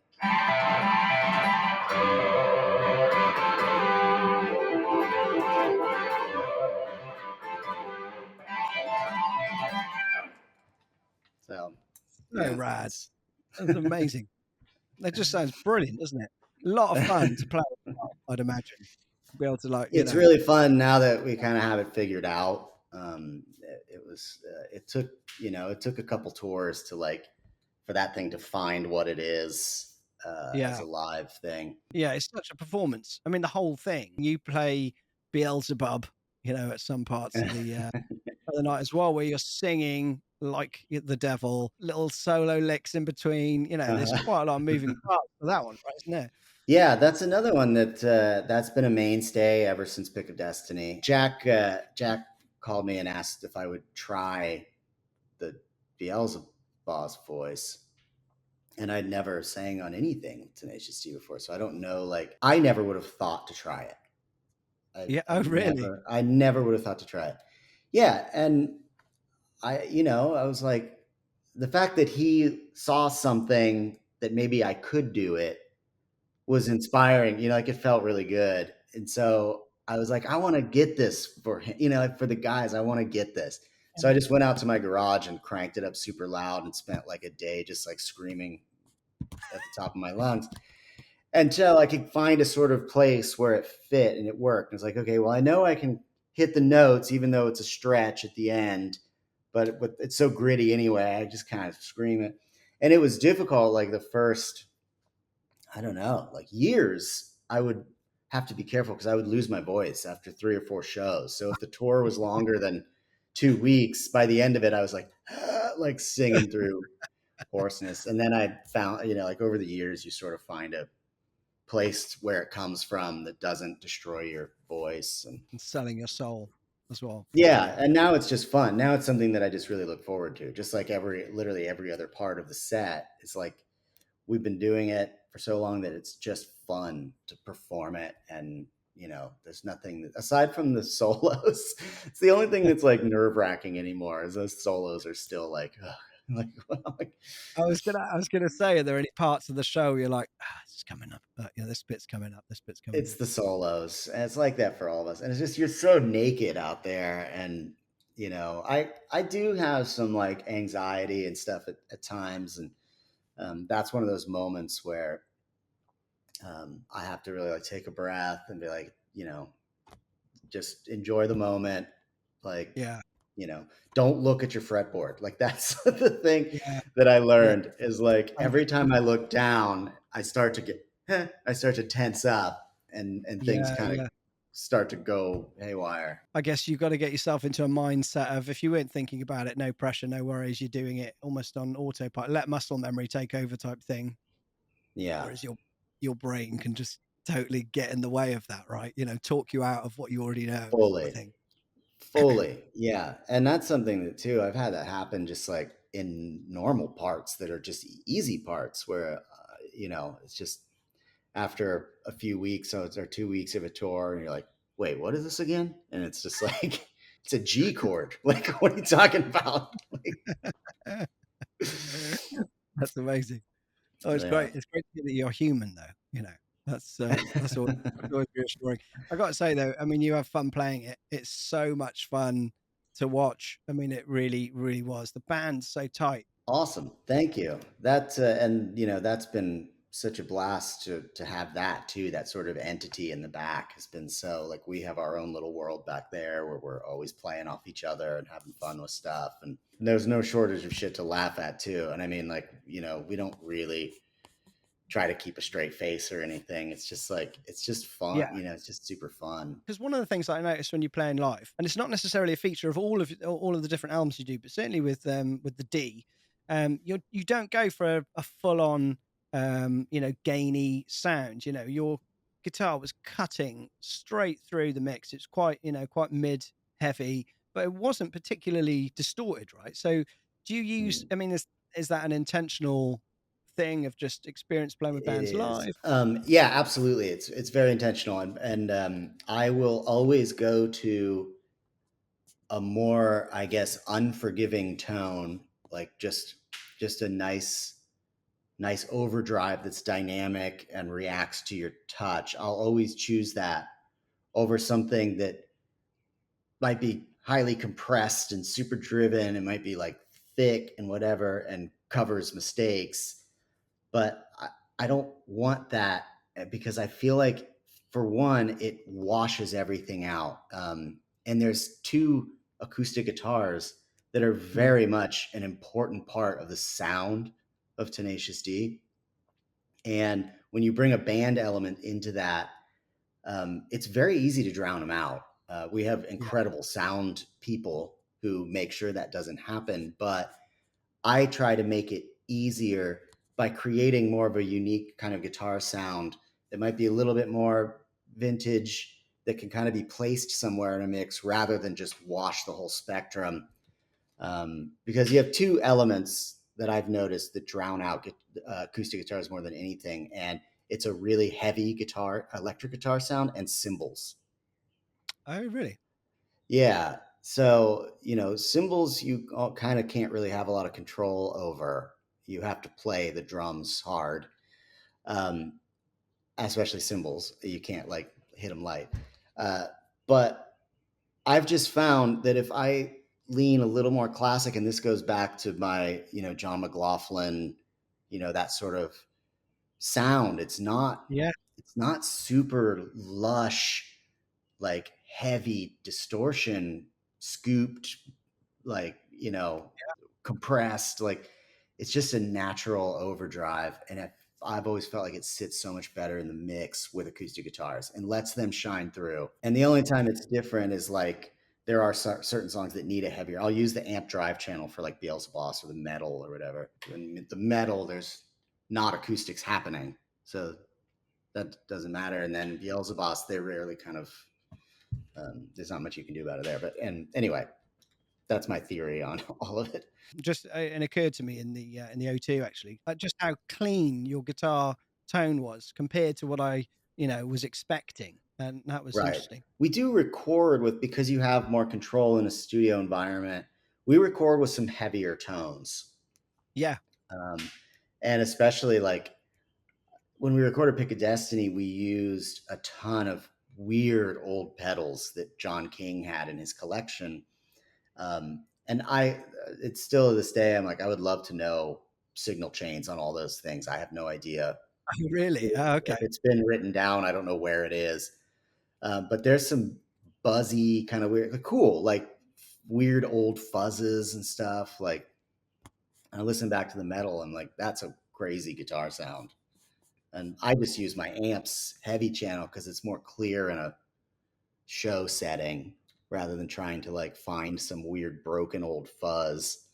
so rad. That's amazing. That just sounds brilliant, doesn't it? A lot of fun to play, I'd imagine. Be able to it's really fun now that we kind of have it figured out. It took a couple tours to for that thing to find what it is as a live thing. Yeah, it's such a performance. I mean, the whole thing. You play Beelzebub, at some parts of the night as well, where you're singing like the devil, little solo licks in between. There's quite a lot of moving parts for that one, right? Isn't there? Yeah, that's another one that's been a mainstay ever since Pick of Destiny. Jack called me and asked if I would try the Beelzeboss voice, and I'd never sang on anything with Tenacious D before, so I don't know. I never would have thought to try it. Really? I never would have thought to try it. Yeah, and I was like, the fact that he saw something that maybe I could do it was inspiring. It felt really good. And so I was like, I want to get this for him, for the guys, I want to get this. So I just went out to my garage and cranked it up super loud and spent a day just screaming at the top of my lungs until I could find a sort of place where it fit and it worked. And it's like, okay, well, I know I can hit the notes, even though it's a stretch at the end, but it's so gritty anyway. I just kind of scream it. And it was difficult. The first, I don't know, years, I would have to be careful because I would lose my voice after 3 or 4 shows. So if the tour was longer than 2 weeks, by the end of it, I was singing through hoarseness. And then I found, over the years, you sort of find a place where it comes from that doesn't destroy your voice and selling your soul as well. Yeah. And now it's just fun. Now it's something that I just really look forward to. Just like literally every other part of the set. It's we've been doing it for so long that it's just fun to perform it. And, there's nothing aside from the solos. It's the only thing that's nerve wracking anymore, is those solos are still I was gonna say, are there any parts of the show you're like, it's coming up, this bit's coming up, it's the solos, and it's like that for all of us, and it's just, you're so naked out there. And I do have some anxiety and stuff at times, and that's one of those moments where I have to really take a breath and be just enjoy the moment. Yeah. don't look at your fretboard. Like that's the thing Yeah, that I yeah, learned is like every time I 100%. look down, I start to tense up and things Yeah, kind of yeah. start to go haywire. I guess you've got to get yourself into a mindset of if you weren't thinking about it, no pressure, no worries. You're doing it almost on autopilot. Let muscle memory take over type thing. Yeah, Whereas your brain can just totally get in the way of that, right? Talk you out of what you already know, sort of fully. thing. Fully, yeah, and that's something that too I've had that happen just like in normal parts that are just easy parts where it's just after a few weeks or 2 weeks of a tour and you're like, wait, what is this again? And it's just like it's a G chord. Like, what are you talking about? Like, That's amazing. Oh, it's yeah, great. It's great to hear that you're human, though. That's always reassuring. I got to say though, I mean, you have fun playing it. It's so much fun to watch. I mean, it really, really was. The band's so tight. awesome. Thank you. That and that's been such a blast to have that too. That sort of entity in the back has been so like we have our own little world back there where we're always playing off each other and having fun with stuff. And there's no shortage of shit to laugh at too. And I mean, like we don't really try to keep a straight face or anything. It's just like it's just fun. Yeah. It's just super fun. Because one of the things that I noticed when you're playing live, and it's not necessarily a feature of all of the different albums you do, but certainly with the D, you don't go for a full on gainy sound. Your guitar was cutting straight through the mix. It's quite mid heavy, but it wasn't particularly distorted, right? So do you use? Mm. I mean, is that an intentional thing of just experience playing with It bands is. live? Yeah, absolutely. It's very intentional, and I will always go to a more, I guess, unforgiving tone, like just a nice overdrive that's dynamic and reacts to your touch. I'll always choose that over something that might be highly compressed and super driven. It might be like thick and whatever and covers mistakes. But I don't want that because I feel like, for one, it washes everything out. And there's two acoustic guitars that are Mm, very much an important part of the sound of Tenacious D. And when you bring a band element into that, it's very easy to drown them out. We have yeah, incredible sound people who make sure that doesn't happen, but I try to make it easier by creating more of a unique kind of guitar sound that might be a little bit more vintage, that can kind of be placed somewhere in a mix rather than just wash the whole spectrum. Because you have two elements that I've noticed that drown out acoustic guitars more than anything, and it's a really heavy guitar, electric guitar sound, and cymbals. oh really? Yeah. So, cymbals you kind of can't really have a lot of control over. You have to play the drums hard, um, especially cymbals. You can't like hit them light. Uh, but I've just found that if I lean a little more classic, and this goes back to my, John McLaughlin, that sort of sound, Yeah. it's not super lush, like heavy distortion, scooped, like compressed, like it's just a natural overdrive. And I've always felt like it sits so much better in the mix with acoustic guitars and lets them shine through. And the only time it's different is like there are certain songs that need a heavier. I'll use the amp drive channel for like Beelzeboss or the metal or whatever. In the metal, there's not acoustics happening, so that doesn't matter. And then Beelzeboss, they rarely kind of there's not much you can do about it there. But and anyway, that's my theory on all of it. Just it occurred to me in the O2 actually, just how clean your guitar tone was compared to what I was expecting, and that was Right. interesting. We do record with, because you have more control in a studio environment, we record with some heavier tones. Yeah. Um, and especially like when we recorded Pick of Destiny, we used a ton of weird old pedals that John King had in his collection. And it's still to this day, I'm like, I would love to know signal chains on all those things. I have no idea. Oh, really? Oh, okay. If it's been written down, I don't know where it is. But there's some buzzy, kind of weird, cool, like weird old fuzzes and stuff. Like I listen back to the metal and like that's a crazy guitar sound. And I just use my amps heavy channel because it's more clear in a show setting rather than trying to like find some weird broken old fuzz.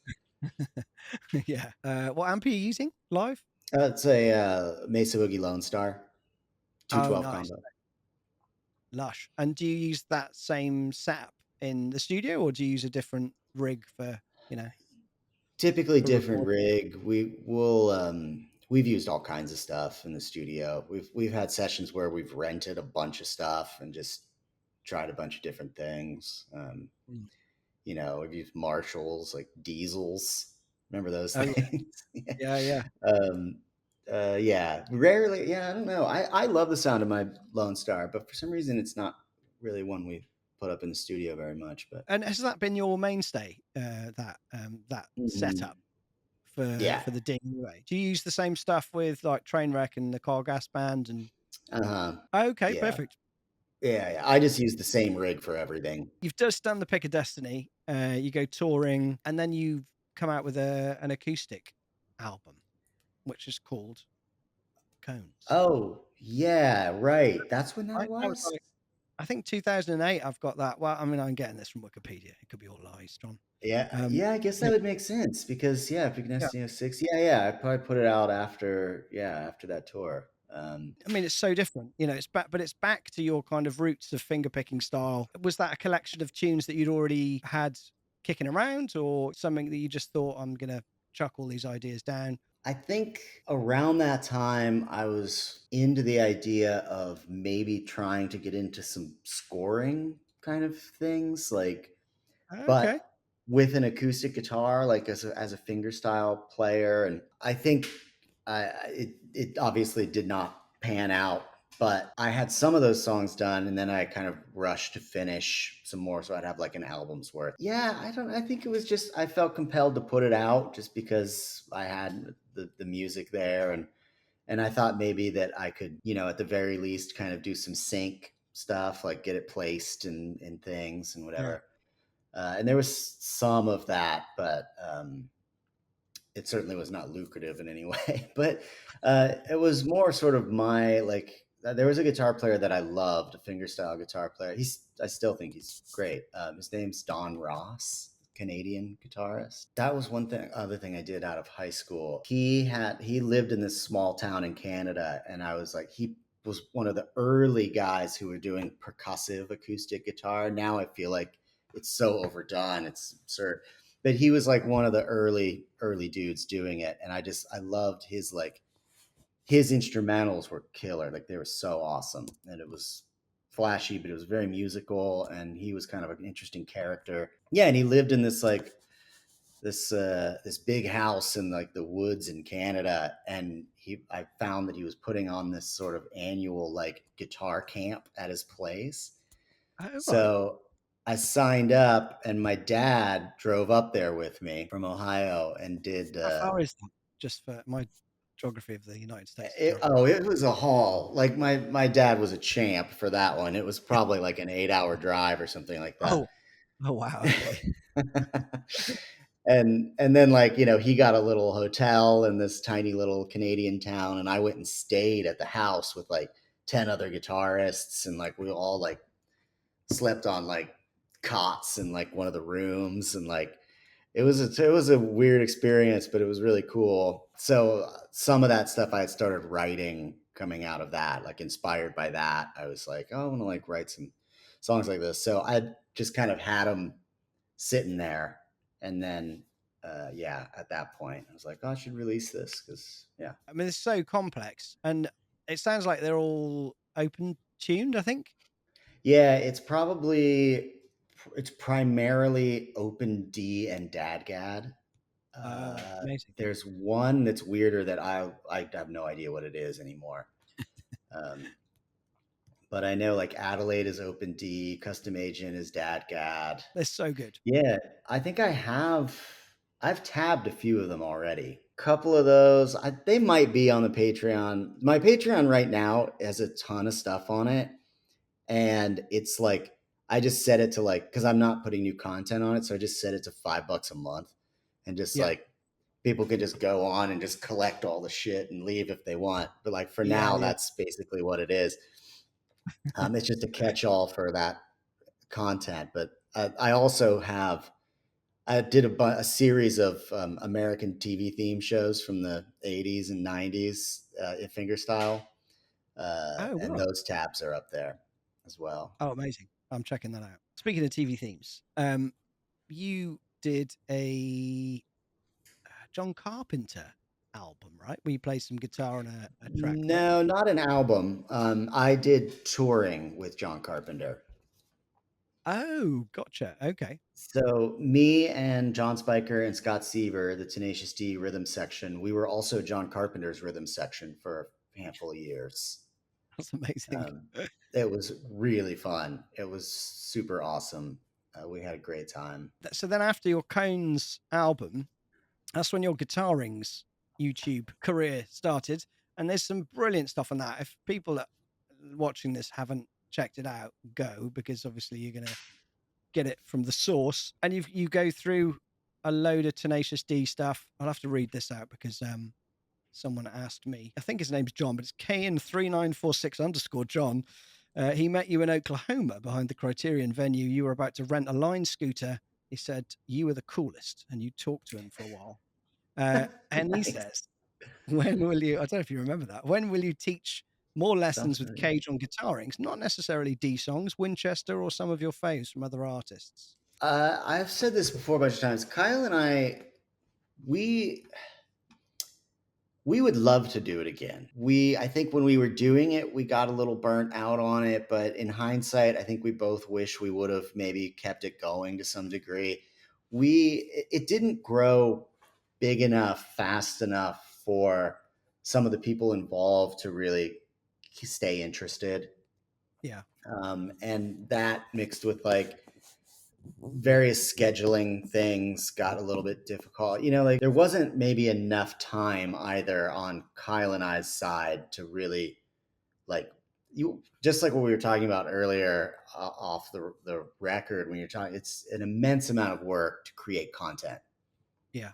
Yeah. What amp are you using live? It's a Mesa Boogie Lonestar Oh, 212 nice. combo. Lush. And do you use that same setup in the studio, or do you use a different rig for, Typically for different recording? rig. We've used all kinds of stuff in the studio. We've had sessions where we've rented a bunch of stuff and just tried a bunch of different things. Mm. We've used Marshalls, like diesels. Remember those Oh, yeah. things? Yeah, yeah. um, yeah, rarely. Yeah, I don't know. I love the sound of my Lone Star, but for some reason, it's not really one we put up in the studio very much. But And has that been your mainstay, that Mhm. setup for Yeah, the D anyway? Do you use the same stuff with like Trainwreck and the Car Gas Band? And uh-huh. okay, Yeah, perfect. yeah. I just use the same rig for everything. You've just done the Pick of Destiny. You go touring, and then you've come out with an acoustic album, which is called Kones. Oh, yeah, right. That's when that Right? That was was? like, I think 2008. I've got that. Well, I mean, I'm getting this from Wikipedia. It could be all lies, John. Yeah, Um, yeah, I guess yeah, that would make sense because yeah, yeah. Pignestio 6. Yeah, I probably put it out after that tour. I mean, it's so different. It's back, but it's back to your kind of roots of finger picking style. Was that a collection of tunes that you'd already had kicking around, or something that you just thought, I'm gonna chuck all these ideas down? I think around that time I was into the idea of maybe trying to get into some scoring kind of things, like Okay. but with an acoustic guitar, like as a fingerstyle player. And I think it obviously did not pan out, but I had some of those songs done, and then I kind of rushed to finish some more, so I'd have like an album's worth. Yeah, I think it was just I felt compelled to put it out just because I had the music there, and I thought maybe that I could, at the very least, kind of do some sync stuff, like get it placed and things and Yeah. whatever. And there was some of that, but it certainly was not lucrative in any way. But it was more sort of my like. There was a guitar player that I loved, a fingerstyle guitar player. I still think he's great. His name's Don Ross, Canadian guitarist. That was other thing I did out of high school. He lived in this small town in Canada, and I was like, he was one of the early guys who were doing percussive acoustic guitar. Now I feel like it's so overdone, it's absurd, but he was like one of the early dudes doing it, and I loved his instrumentals were killer. Like they were so awesome, and it was flashy, but it was very musical, and he was kind of an interesting character. Yeah, and he lived in this big house in like the woods in Canada, and I found that he was putting on this sort of annual like guitar camp at his place. Oh, right. So I signed up, and my dad drove up there with me from Ohio and did. How far is that? Just for my geography of the United States is terrible. It was a haul. Like my dad was a champ for that one. It was probably like an 8-hour drive or something like that. Oh, oh wow. Okay. And then like he got a little hotel in this tiny little Canadian town, and I went and stayed at the house with like 10 other guitarists, and like we all like slept on like cots in like one of the rooms, and like it was a weird experience, but it was really cool. So some of that stuff I had started writing coming out of that, like inspired by that. I was like, oh, I want to like write some songs like this. So I just kind of had them sitting there, and then yeah, at that point I was like, oh, I should release this because yeah. I mean, it's so complex, and it sounds like they're all open tuned, I think. Yeah, it's primarily Open D and DADGAD. Amazing. There's one that's weirder that I have no idea what it is anymore. Um, but I know like Adelaide is Open D, Custom Agent is DADGAD. They're so good. Yeah, I think I've tabbed a few of them already. Couple of those, they might be on the Patreon. My Patreon right now has a ton of stuff on it, and it's like I just set it to like, because I'm not putting new content on it, so I just set it to $5 a month, and just Yeah. like people could just go on and just collect all the shit and leave if they want. But like for Yeah. now, Yeah. that's basically what it is. It's just a catch-all for that content. But I also have I did a series of American TV theme shows from the 80s and 90s in fingerstyle, Oh, and wow. those tabs are up there as well. Oh, amazing. I'm checking that out. Speaking of TV themes, you did a John Carpenter album, right? Where you play some guitar on a track. Is that right? No, not an album. I did touring with John Carpenter. Oh, gotcha. Okay. So me and John Spiker and Scott Seaver, the Tenacious D rhythm section, we were also John Carpenter's rhythm section for a handful of years. That's amazing. It was really fun. It was super awesome. We had a great time. So then after your Kones album, that's when your Guitarings YouTube career started. And there's some brilliant stuff on that. If people watching this haven't checked it out, go, because obviously you're going to get it from the source. And you go through a load of Tenacious D stuff. I'll have to read this out because someone asked me. I think his name's John, but it's KN3946_John. He met you in Oklahoma behind the Criterion venue. You were about to rent a line scooter. He said you were the coolest, and you talked to him for a while. And he says, when will you, I don't know if you remember that, when will you teach more lessons with Cage on Guitarings? Not necessarily D songs, Winchester, or some of your faves from other artists. I've said this before a bunch of times. Kyle and I, we would love to do it again. I think when we were doing it, we got a little burnt out on it, but in hindsight, I think we both wish we would have maybe kept it going to some degree. It didn't grow big enough, fast enough for some of the people involved to really stay interested. Yeah. And that mixed with like various scheduling things got a little bit difficult. Like there wasn't maybe enough time either on Kyle and I's side to really like just like what we were talking about earlier off the record when you're talking, it's an immense amount of work to create content. Yeah.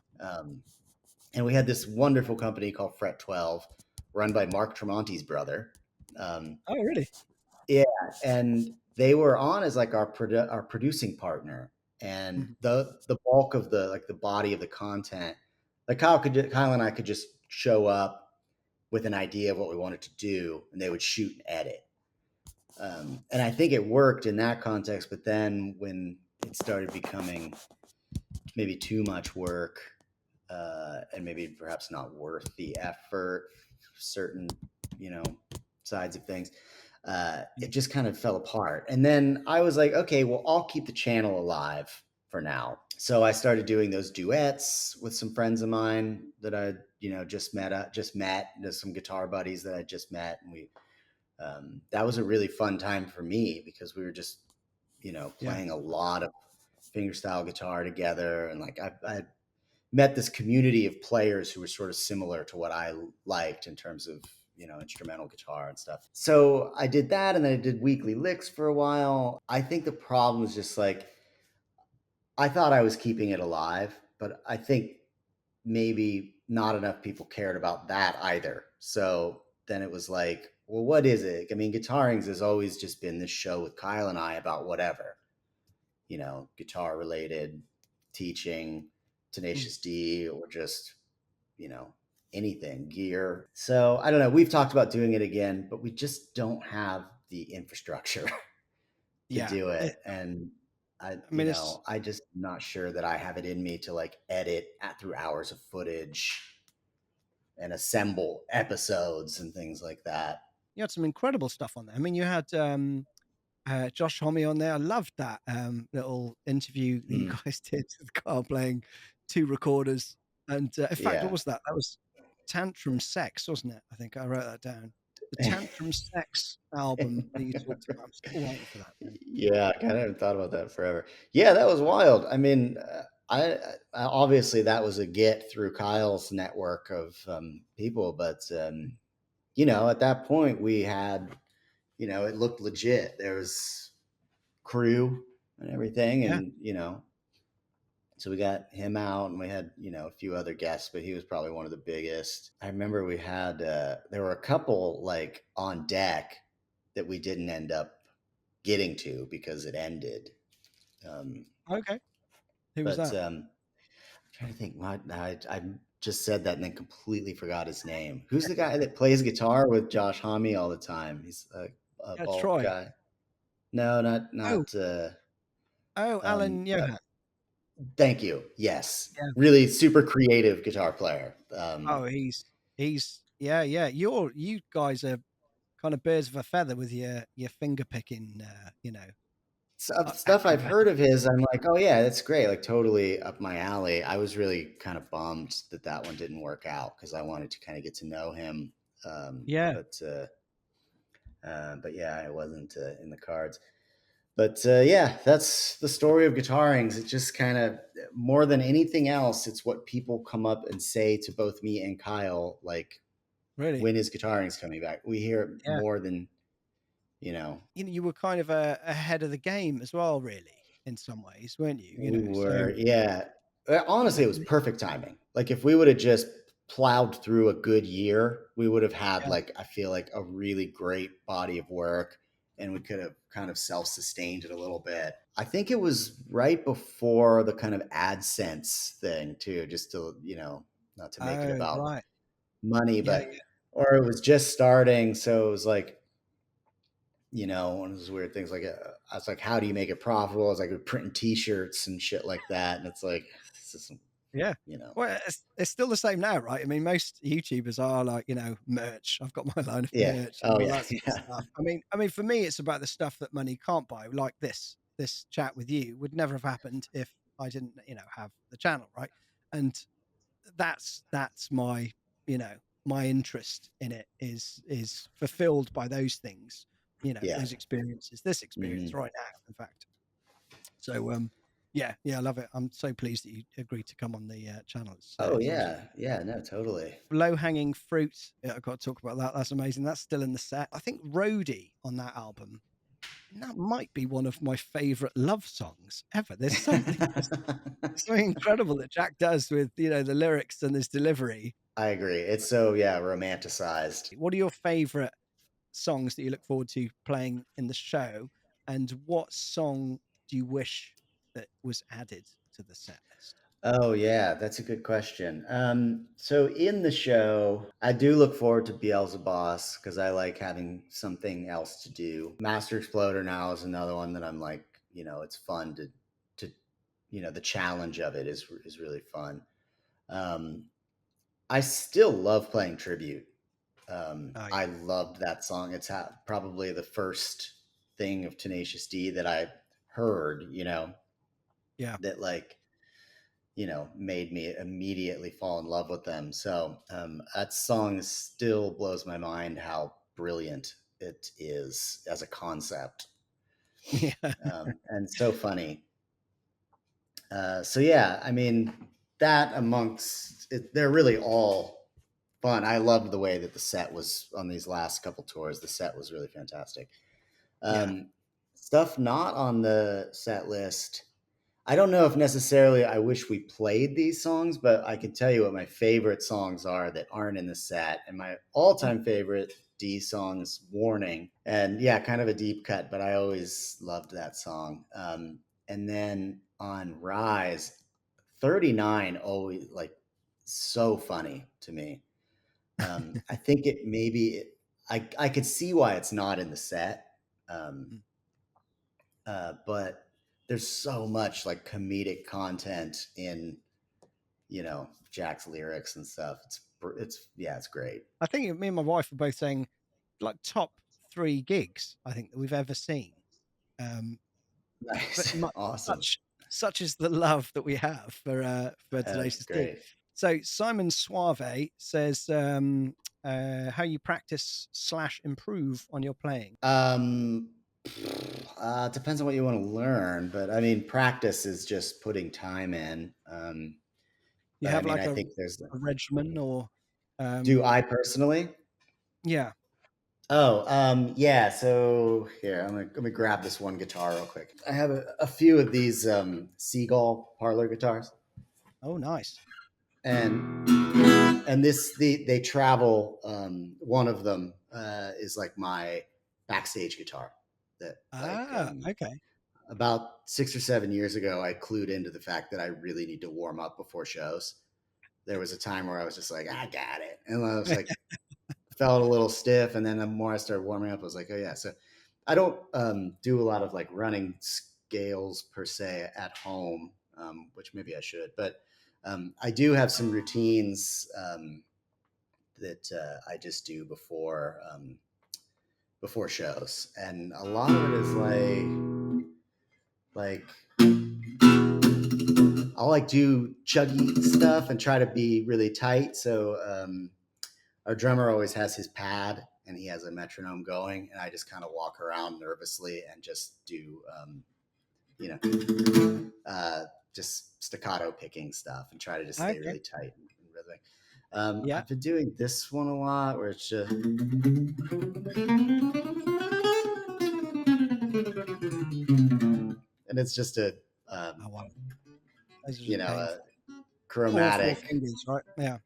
And we had this wonderful company called Fret 12 run by Mark Tremonti's brother. Oh, really? Yeah, and they were on as like our producing partner, and the bulk of the body of the content, like Kyle and I could just show up with an idea of what we wanted to do, and they would shoot and edit. And I think it worked in that context, but then when it started becoming maybe too much work, and maybe perhaps not worth the effort, certain sides of things, it just kind of fell apart. And then I was like, okay, well, I'll keep the channel alive for now. So I started doing those duets with some friends of mine that I, just met. There's some guitar buddies that I just met, and that was a really fun time for me because we were just, playing a lot of fingerstyle guitar together, and like I met this community of players who were sort of similar to what I liked in terms of instrumental guitar and stuff. So I did that, and then I did weekly licks for a while. I think the problem was just like I thought I was keeping it alive, but I think maybe not enough people cared about that either. So then it was like, well, what is it? I mean, Guitarings has always just been this show with Kyle and I about whatever, guitar related, teaching, Tenacious D, or just, anything, gear. So I don't know. We've talked about doing it again, but we just don't have the infrastructure to do it. And I just not sure that I have it in me to like edit through hours of footage and assemble episodes and things like that. You had some incredible stuff on there. I mean, you had Josh Homme on there. I loved that little interview that you guys did with Carl playing 2 recorders. And in fact, what was that? That was Tantrum Sex, wasn't it? I think I wrote that down. The Tantrum Sex album that you talked about. I'm still waiting for that. Yeah, I kind of haven't thought about that forever. Yeah, that was wild. I mean, I obviously that was a get through Kyle's network of people, but at that point we had, it looked legit. There was crew and everything. Yeah. And, so we got him out, and we had, a few other guests, but he was probably one of the biggest. I remember we had, there were a couple like on deck that we didn't end up getting to because it ended. Okay. Who was But that? I'm trying to think. I just said that and then completely forgot his name. Who's the guy that plays guitar with Josh Homme all the time? He's a Yeah, bald Troy. guy. No, Oh, not. Alan Uh, Johan. thank you. Yes, Yeah. really super creative guitar player. Oh, he's yeah, yeah. You guys are kind of birds of a feather with your finger picking, Stuff I've acrobatic. heard of his, I'm like, oh yeah, that's great, like totally up my alley. I was really kind of bummed that one didn't work out because I wanted to kind of get to know him. Yeah, But yeah, it wasn't in the cards. But yeah, that's the story of Guitarings. It just kind of, more than anything else, it's what people come up and say to both me and Kyle, like, really. when is Guitarings coming back? We hear it Yeah. more than, you know. You were kind of ahead of the game as well, really, in some ways, weren't you? We So were, yeah. Honestly, it was perfect timing. Like, if we would have just plowed through a good year, we would have had, yeah, like, I feel like a really great body of work, and we could have kind of self-sustained it a little bit. I think it was right before the kind of AdSense thing too, just to, not to make it oh about right, money, yeah, but, or it was just starting. So it was like, one of those weird things. Like, I was like, how do you make it profitable? I was like, we're printing T-shirts and shit like that, and it's like, this isn't, yeah. you know, Well, it's still the same now, right? I mean, most YouTubers are like, merch. I've got my line of yeah, merch and oh all yeah, that sort of yeah, stuff. I mean, for me, it's about the stuff that money can't buy. Like this chat with you would never have happened if I didn't, have the channel, right? And that's my, my interest in it is fulfilled by those things, yeah. those experiences, this experience Hmm. right now, in fact. So yeah, I love it. I'm so pleased that you agreed to come on the channel. Oh It's awesome. yeah, yeah, no, totally. Low hanging fruit. Yeah, I've got to talk about that. That's amazing. That's still in the set. I think Roadie on that album. That might be one of my favorite love songs ever. There's something incredible that Jack does with the lyrics and his delivery. I agree. It's so, yeah, romanticized. What are your favorite songs that you look forward to playing in the show, and what song do you wish that was added to the set list? Oh yeah, that's a good question. So in the show, I do look forward to Beelzeboss because I like having something else to do. Master Exploder now is another one that I'm like, it's fun to the challenge of it is really fun. Um, I still love playing tribute. Oh I yeah, loved that song. It's probably the first thing of Tenacious D that I heard, yeah. that like, made me immediately fall in love with them. So that song still blows my mind how brilliant it is as a concept, Yeah. and so funny. So yeah, I mean, that amongst it, they're really all fun. I loved the way that the set was on these last couple tours. The set was really fantastic. Yeah. Um, Stuff not on the set list. I don't know if necessarily I wish we played these songs, but I can tell you what my favorite songs are that aren't in the set. And my all-time favorite D song is Warning. And yeah, kind of a deep cut, but I always loved that song. And then on Rise, 39 always like so funny to me. I think it maybe I could see why it's not in the set. Um, Mm. but there's so much like comedic content in Jack's lyrics and stuff. It's great. I think me and my wife were both saying like top 3 gigs I think that we've ever seen. Um, but Nice. Awesome. such is the love that we have for That's Tenacious D. great. So Simon Suave says how you practice/improve on your playing. Depends on what you want to learn, but I mean, practice is just putting time in. You But I have mean, like I a think there's regimen or do um I personally? yeah. Yeah. So here, I'm gonna grab this one guitar real quick. I have a few of these Seagull parlor guitars, Oh, nice. and they travel. One of them is like my backstage guitar. That Okay. about 6 or 7 years ago, I clued into the fact that I really need to warm up before shows. There was a time where I was just like, I got it, and I was like, felt a little stiff, and then the more I started warming up, I was like, oh yeah. So I don't do a lot of like running scales per se at home, which maybe I should, but I do have some routines that I just do before shows, and a lot of it is like I'll like do chuggy stuff and try to be really tight. So our drummer always has his pad and he has a metronome going, and I just kind of walk around nervously and just do, you know, just staccato picking stuff and try to just stay Okay. really tight and rhythmic. Yeah. I've been doing this one a lot where it's just, and it's just um, Oh, wow. Those are you just know, a painful. All four chromatic. fingers, right? Yeah.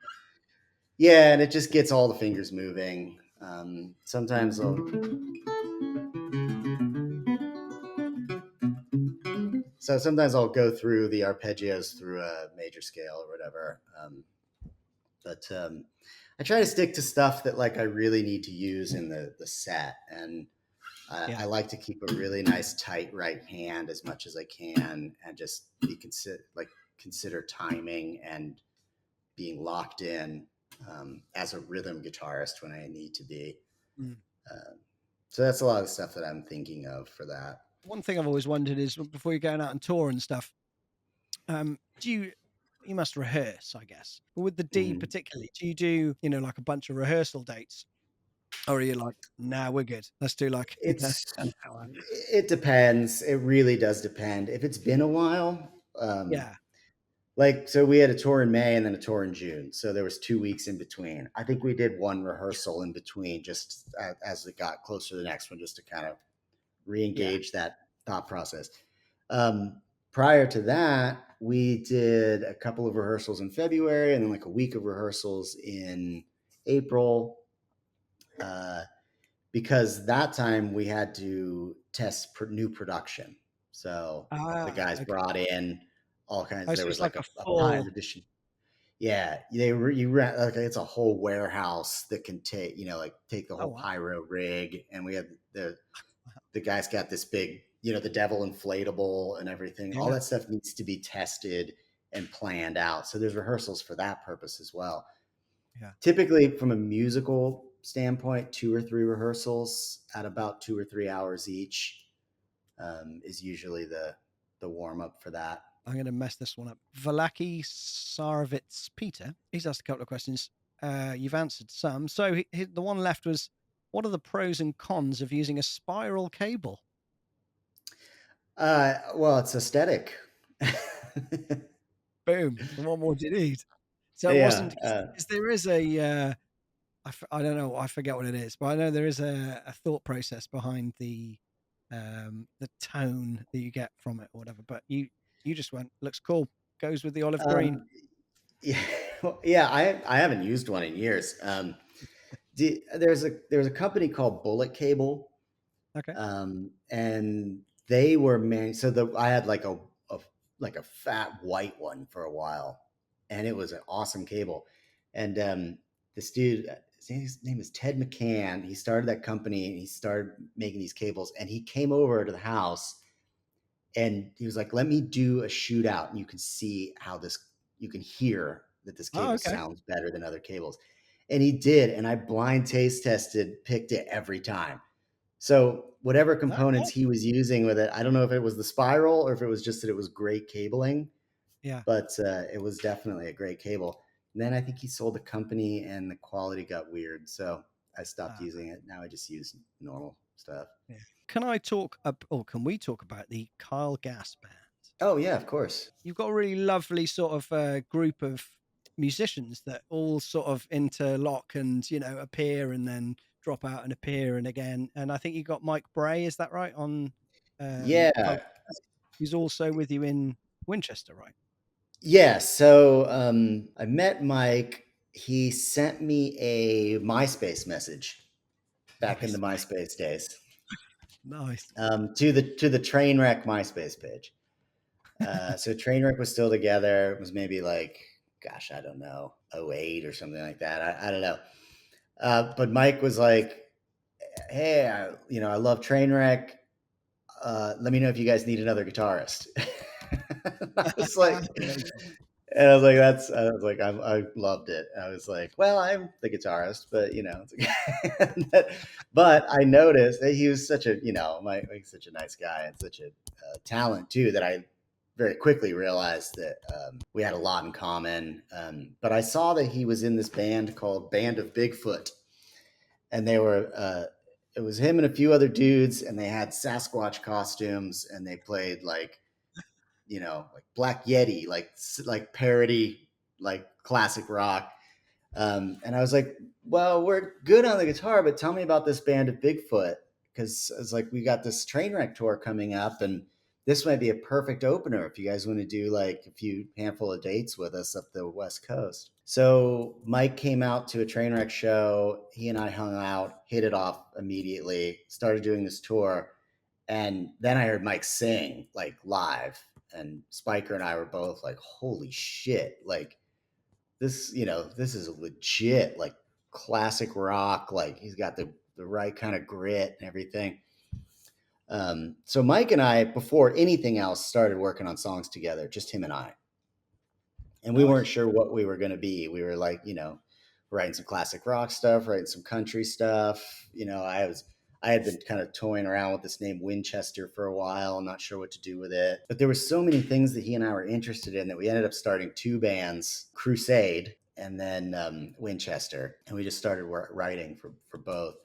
Yeah, and it just gets all the fingers moving. Sometimes I'll So sometimes I'll go through the arpeggios through a major scale or whatever. But I try to stick to stuff that like I really need to use in the set, and I Yeah. like to keep a really nice tight right hand as much as I can, and just be consider timing and being locked in as a rhythm guitarist when I need to be. Mm. Uh, so that's a lot of the stuff that I'm thinking of for that. One thing I've always wondered is before you're going out on tour and stuff, do you must rehearse, I guess. But with the D Mhm. particularly, do you do, like a bunch of rehearsal dates? Or are you like, nah, we're good. Let's do like, It's an hour. it depends. It really does depend. If it's been a while, Yeah. like so we had a tour in May and then a tour in June. So there was 2 weeks in between. I think we did one rehearsal in between just as it got closer to the next one, just to kind of Yeah. re-engage that thought process. Prior to that, we did a couple of rehearsals in February and then like a week of rehearsals in April. Because that time we had to test new production. So the guys Okay. brought in all Oh, kinds. There so was it's like like a, a a full. pyro edition. Yeah, you rent like it's a whole warehouse that can take like take the Oh, whole wow. pyro rig, and we had the guys got this big the devil inflatable and everything. All Yeah. that stuff needs to be tested and planned out. So there's rehearsals for that purpose as well. Yeah. Typically, from a musical standpoint, 2 or 3 rehearsals at about 2 or 3 hours each is usually the warm up for that. I'm going to mess this one up. Valaki Sarovitz Peter, he's asked a couple of questions. You've answered some. So the one left was, what are the pros and cons of using a spiral cable? Well, it's aesthetic. Boom. What more do you need? So it Yeah. wasn't, because there is a, I don't know, I forget what it is, but I know there is a thought process behind the tone that you get from it or whatever. But you just went, looks cool, goes with the olive green. Yeah, yeah. I haven't used one in years. There's a company called Bullet Cable, Okay. and they were so I had like a fat white one for a while, and it was an awesome cable. And this dude, his name is Ted McCann. He started that company and he started making these cables. And he came over to the house and he was like, "Let me do a shootout, and you can see how you can hear that this Oh, cable okay. sounds better than other cables." And he did, and I blind taste tested, picked it every time. So whatever components Okay. he was using with it, I don't know if it was the spiral or if it was just that it was great cabling, Yeah. but it was definitely a great cable. And then I think he sold the company and the quality got weird, so I stopped Uh, using it. Now I just use normal stuff. yeah. Can I talk or can we talk about the Kyle Gass band? Oh yeah, of course. You've got a really lovely sort of group of musicians that all sort of interlock and appear and then drop out and appear and again. And I think you got Mike Bray, is that right? On Yeah. he's also with you in Winchester, right? Yeah. So I met Mike. He sent me a MySpace message back in the Nice, MySpace days, nice. to the Trainwreck MySpace page. So Trainwreck was still together. It was maybe like, gosh, I don't know, '08 or something like that. I don't know. But Mike was like, hey, I love Trainwreck. Let me know if you guys need another guitarist. I was like, Amazing. and I was like, I was like, I loved it. I was like, well, I'm the guitarist, but it's okay. But I noticed that he was such a, he's such a nice guy and such a talent too, that I very quickly realized that we had a lot in common. But I saw that he was in this band called Band of Bigfoot, and they were, it was him and a few other dudes, and they had Sasquatch costumes, and they played like like Black Yeti, like parody, like classic rock. And I was like, well, we're good on the guitar, but tell me about this Band of Bigfoot, because it's like we got this Trainwreck tour coming up, and this might be a perfect opener if you guys want to do like a few handful of dates with us up the West Coast. So Mike came out to a Trainwreck show. He and I hung out, hit it off immediately, started doing this tour. And then I heard Mike sing like live, and Spiker and I were both like, holy shit, like this, this is legit, like classic rock. Like he's got the right kind of grit and everything. So Mike and I, before anything else, started working on songs together, just him and I. And we weren't Nice. sure what we were going to be. We were like, writing some classic rock stuff, writing some country stuff. I had been kind of toying around with this name Winchester for a while. I'm not sure what to do with it. But there were so many things that he and I were interested in that we ended up starting two bands, Crusade and then Winchester. And we just started writing for both.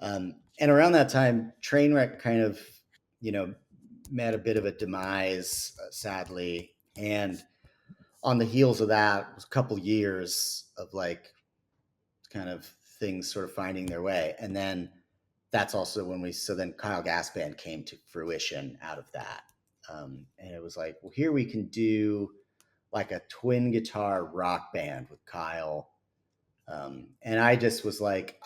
And around that time, Trainwreck kind of, met a bit of a demise, sadly. And on the heels of that was a couple years of like kind of things sort of finding their way. And then that's also when then Kyle Gas Band came to fruition out of that. And it was like, well, here we can do like a twin guitar rock band with Kyle. And I just was like,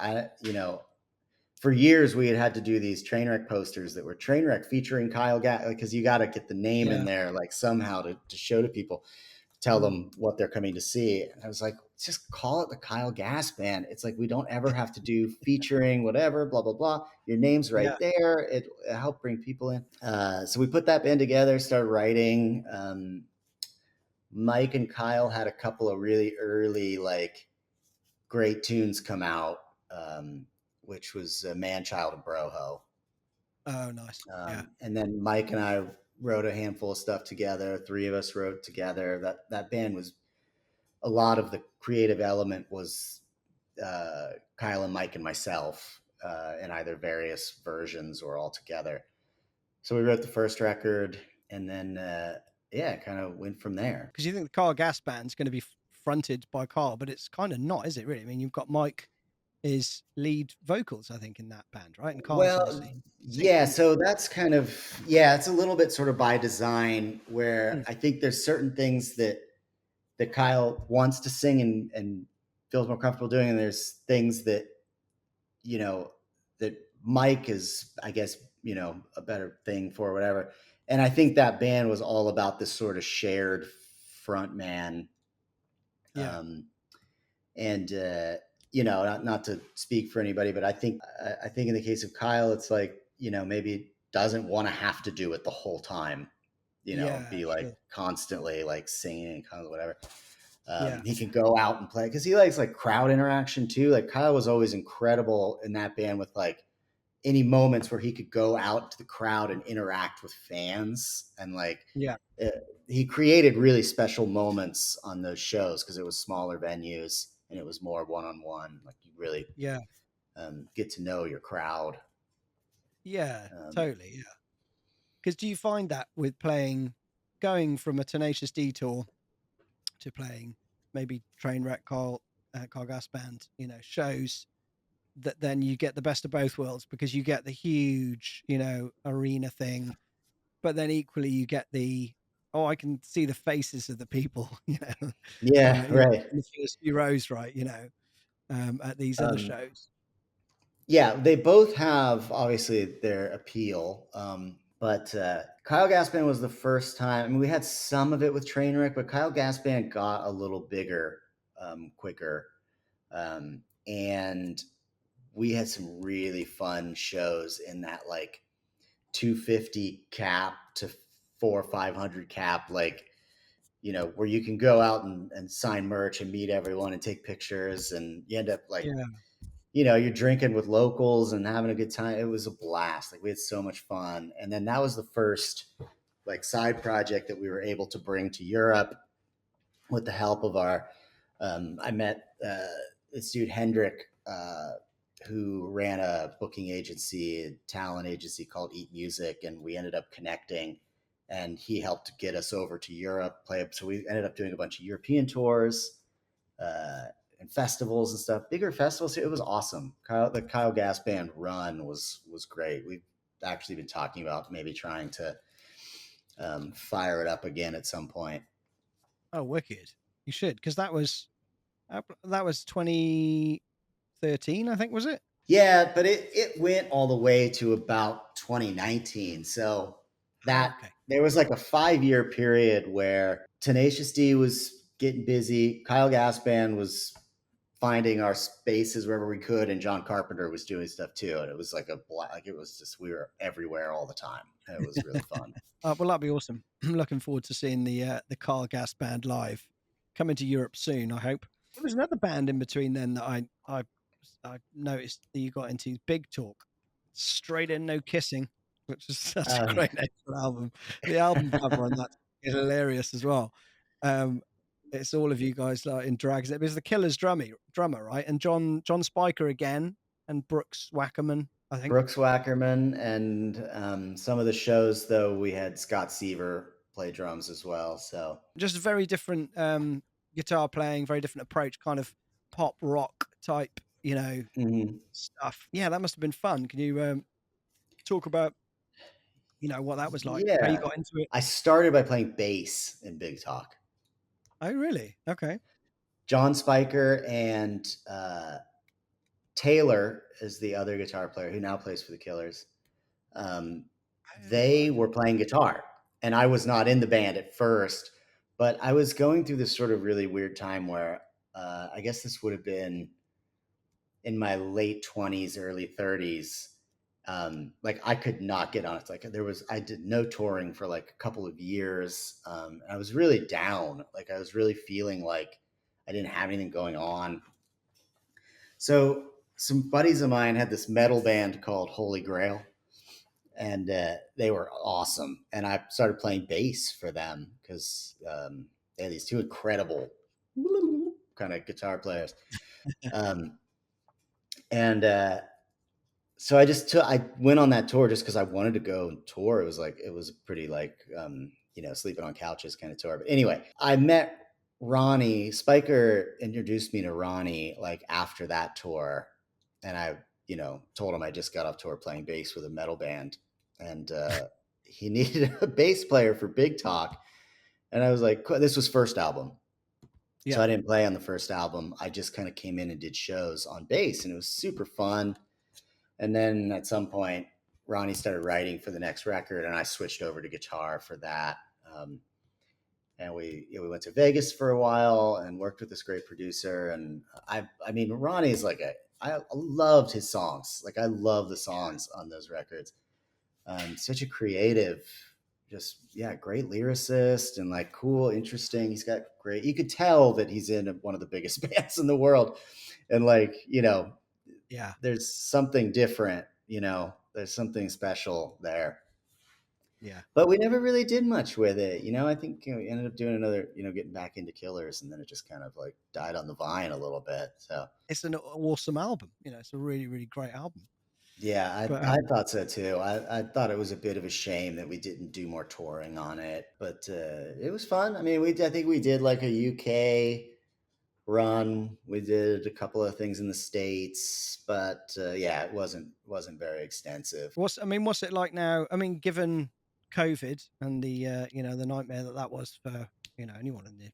for years we had to do these Trainwreck posters that were Trainwreck featuring Kyle Gas, because you got to get the name in there like somehow to show to people, tell them what they're coming to see. And I was like, just call it the Kyle Gas Band. It's like, we don't ever have to do featuring whatever, blah, blah, blah. Your name's right there. It helped bring people in. So we put that band together, started writing. Mike and Kyle had a couple of really early, like great tunes come out, which was Man, Child, and Broho. Oh, nice. And then Mike and I wrote a handful of stuff together. Three of us wrote together. That band was, a lot of the creative element was Kyle and Mike and myself, in either various versions or all together. So we wrote the first record, and then kind of went from there. Because you think the Kyle Gas Band's going to be fronted by Kyle, but it's kind of not, is it? Really? I mean, you've got Mike is lead vocals, I think, in that band, right? And Carl's obviously yeah. So that's kind of, it's a little bit sort of by design, where I think there's certain things that Kyle wants to sing and feels more comfortable doing, and there's things that that Mike is, I guess, a better thing for, whatever. And I think that band was all about this sort of shared front man. Not to speak for anybody, but I think in the case of Kyle, it's like, maybe doesn't want to have to do it the whole time, be like constantly like singing and whatever. He can go out and play, because he likes like crowd interaction too. Like Kyle was always incredible in that band with like any moments where he could go out to the crowd and interact with fans, and like he created really special moments on those shows, because it was smaller venues and it was more one-on-one. Like you really get to know your crowd. Totally. Because do you find that with going from a Tenacious D tour to playing maybe Trainwreck, Carl Gas Band, shows, that then you get the best of both worlds, because you get the huge, arena thing, but then equally you get the, oh, I can see the faces of the people, Yeah, right. in the first few rows, right, at these other Um, shows. yeah, they both have obviously their appeal. But Kyle Gas Band was the first time. I mean, we had some of it with Trainwreck, but Kyle Gas Band got a little bigger quicker. And we had some really fun shows in that like 250 cap to 400 or 500 cap, like, where you can go out and sign merch and meet everyone and take pictures, and you end up like, Yeah. you're drinking with locals and having a good time. It was a blast. Like, we had so much fun. And then that was the first like side project that we were able to bring to Europe with the help of I met this dude Hendrik, who ran a booking agency, a talent agency called Eat Music, and we ended up connecting. And he helped get us over to Europe, play up. So we ended up doing a bunch of European tours and festivals and stuff, bigger festivals. It was awesome. The Kyle Gas Band run was great. We've actually been talking about maybe trying to fire it up again at some point. Oh, wicked! You should, because that was 2013, I think, was it? Yeah, but it went all the way to about 2019. So that Okay. there was like a 5-year period where Tenacious D was getting busy, Kyle Gas Band was finding our spaces wherever we could, and John Carpenter was doing stuff too. And it was like it was just, we were everywhere all the time. It was really fun. Well, that'd be awesome. I'm looking forward to seeing the Carl Gas Band live, coming to Europe soon, I hope. There was another band in between then that I noticed that you got into, Big Talk, Straight In No Kissing, which is such a great name for an album. The album cover on that is hilarious as well. It's all of you guys like in drags. It was the Killers drummer, right? And John Spiker again, and Brooks Wackerman, I think. Brooks Wackerman, and some of the shows though we had Scott Seaver play drums as well. So just a very different guitar playing, very different approach, kind of pop rock type, stuff. Yeah, that must have been fun. Can you talk about, what that was like, how you yeah, got into it? I started by playing bass in Big Talk. Oh, really? Okay. John Spiker and Taylor is the other guitar player who now plays for the Killers. They were playing guitar, and I was not in the band at first, but I was going through this sort of really weird time where I guess this would have been in my late 20s, early 30s. Like, I could not get on it. Like, I did no touring for like a couple of years. And I was really down. Like, I was really feeling like I didn't have anything going on. So some buddies of mine had this metal band called Holy Grail, and they were awesome. And I started playing bass for them because they had these two incredible kind of guitar players. And so I went on that tour just because I wanted to go and tour. It was pretty like, sleeping on couches kind of tour. But anyway, I met Ronnie. Spiker introduced me to Ronnie like after that tour. And I, told him I just got off tour playing bass with a metal band, and he needed a bass player for Big Talk. And I was like, cool. This was first album. Yeah. So I didn't play on the first album. I just kind of came in and did shows on bass, and it was super fun. And then at some point, Ronnie started writing for the next record, and I switched over to guitar for that. And we went to Vegas for a while and worked with this great producer. And I mean, Ronnie's like I loved his songs. Like, I love the songs on those records. Such a creative, great lyricist, and like cool, interesting. He's got great. You could tell that he's in one of the biggest bands in the world, and like, Yeah. there's something different. There's something special there. Yeah. But we never really did much with it. I think we ended up doing another, getting back into Killers, and then it just kind of like died on the vine a little bit. So It's an awesome album. It's a really, really great album. yeah, But I thought so too. I thought it was a bit of a shame that we didn't do more touring on it, but it was fun. I mean, I think we did like a UK run. We did a couple of things in the States, but yeah, it wasn't very extensive. What's it like now? I mean, given COVID and the the nightmare that was for anyone in the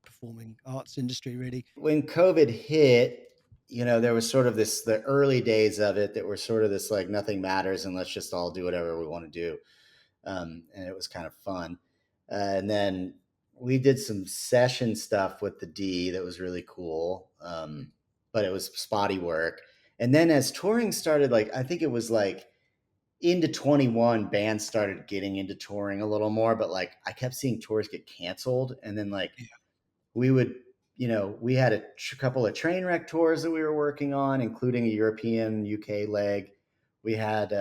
performing arts industry, really. When COVID hit, there was sort of the early days of it that were sort of this like nothing matters and let's just all do whatever we want to do. And it was kind of fun. And then we did some session stuff with the D that was really cool, but it was spotty work. And then as touring started, like I think it was like into 21, bands started getting into touring a little more, but like I kept seeing tours get canceled. And then like we would, we had a couple of Trainwreck tours that we were working on, including a European UK leg. We had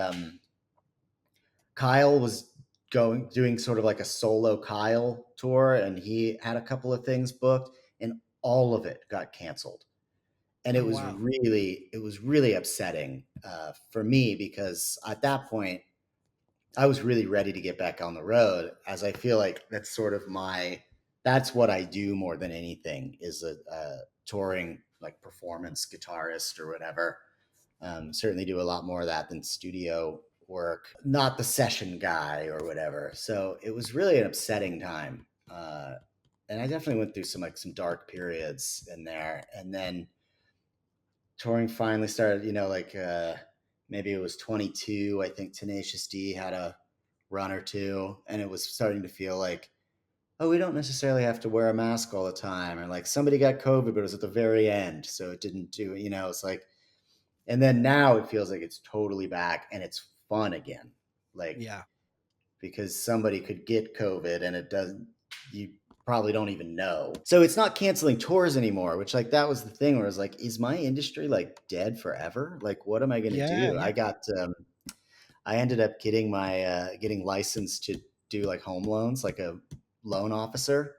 Kyle was doing sort of like a solo Kyle tour, and he had a couple of things booked, and all of it got canceled. And it was really upsetting for me, because at that point I was really ready to get back on the road, as I feel like that's sort of that's what I do more than anything, is a touring like performance guitarist or whatever. Certainly do a lot more of that than studio work, not the session guy or whatever. So it was really an upsetting time. And I definitely went through some dark periods in there. And then touring finally started, maybe it was 22. I think Tenacious D had a run or two, and it was starting to feel like, oh, we don't necessarily have to wear a mask all the time. Or like somebody got COVID, but it was at the very end, so it didn't do, it's like, and then now it feels like it's totally back and it's fun again. Like, because somebody could get COVID and it doesn't, you probably don't even know. So it's not canceling tours anymore, which like, that was the thing where I was like, is my industry like dead forever? Like, what am I going to do? Yeah. I ended up getting getting licensed to do like home loans, like a loan officer.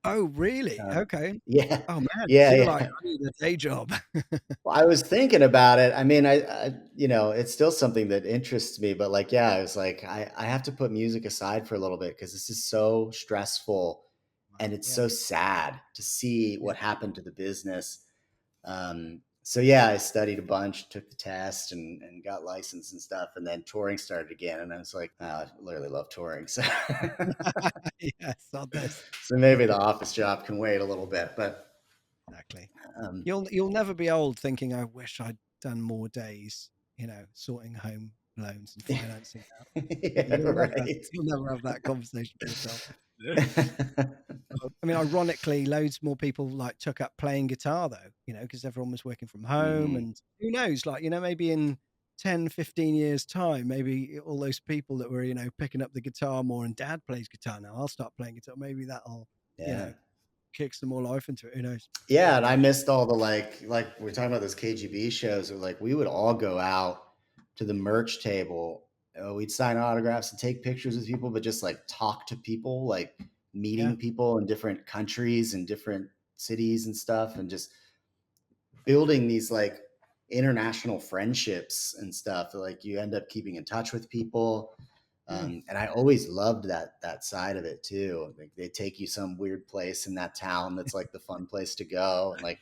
Oh, really? Okay. Yeah. Oh man. Yeah. So you're yeah. like, I need a day job. Well, I was thinking about it. I mean, I it's still something that interests me, but like, yeah, I was like, I have to put music aside for a little bit, because this is so stressful and it's so sad to see what happened to the business. So yeah, I studied a bunch, took the test, and got licensed and stuff, and then touring started again, and I was like, oh, I literally love touring. So saw this. So maybe the office job can wait a little bit, but exactly. You'll never be old thinking, I wish I'd done more days, sorting home loans and financing that. You'll never have that conversation for yourself. I mean, ironically, loads more people like took up playing guitar though, because everyone was working from home, and who knows, like, maybe in 10, 15 years time, maybe all those people that were, picking up the guitar more, and dad plays guitar now, I'll start playing guitar. Maybe that'll, kick some more life into it. Who knows? Yeah. And I missed all the, like we're talking about those KGB shows, where like we would all go out to the merch table. We'd sign autographs and take pictures with people, but just like talk to people, like meeting people in different countries and different cities and stuff, and just building these like international friendships and stuff that like you end up keeping in touch with people. And I always loved that side of it too. Like they take you some weird place in that town that's like the fun place to go. And like,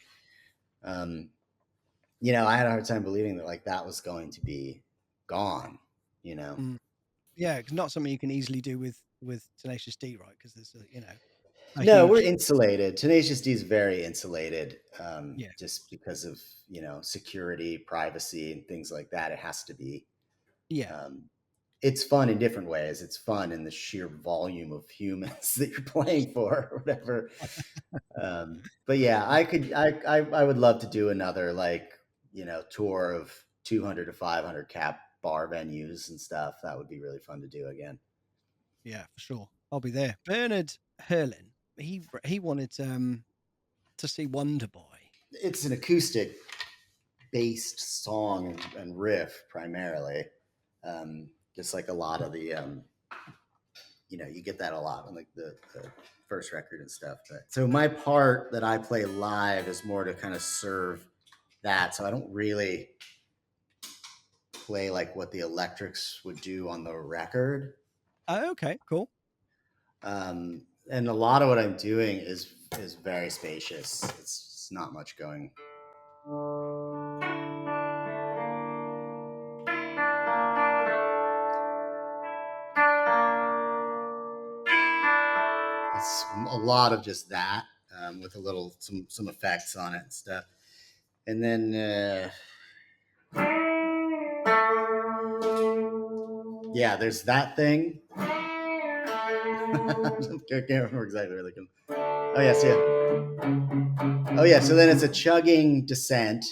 I had a hard time believing that like that was going to be gone, Yeah, it's not something you can easily do with Tenacious D, right? Because there's no, we're insulated. Tenacious D is very insulated, just because of security, privacy, and things like that. It has to be. Yeah. It's fun in different ways. It's fun in the sheer volume of humans that you're playing for, or whatever. But yeah, I would love to do another like tour of 200 to 500 cap bar venues and stuff. That would be really fun to do again. Yeah, for sure. I'll be there. Bernard Herlin, he wanted to see Wonderboy. It's an acoustic based song and riff primarily. Just like a lot of the you get that a lot on like the first record and stuff. But so my part that I play live is more to kind of serve that. So I don't really play like what the electrics would do on the record. Oh, okay, cool. And a lot of what I'm doing is very spacious. It's It's not much going. It's a lot of just that with a little some effects on it and stuff. And then yeah, there's that thing. I can't remember exactly where they come. Oh yeah, see it. Oh yeah, so then it's a chugging descent.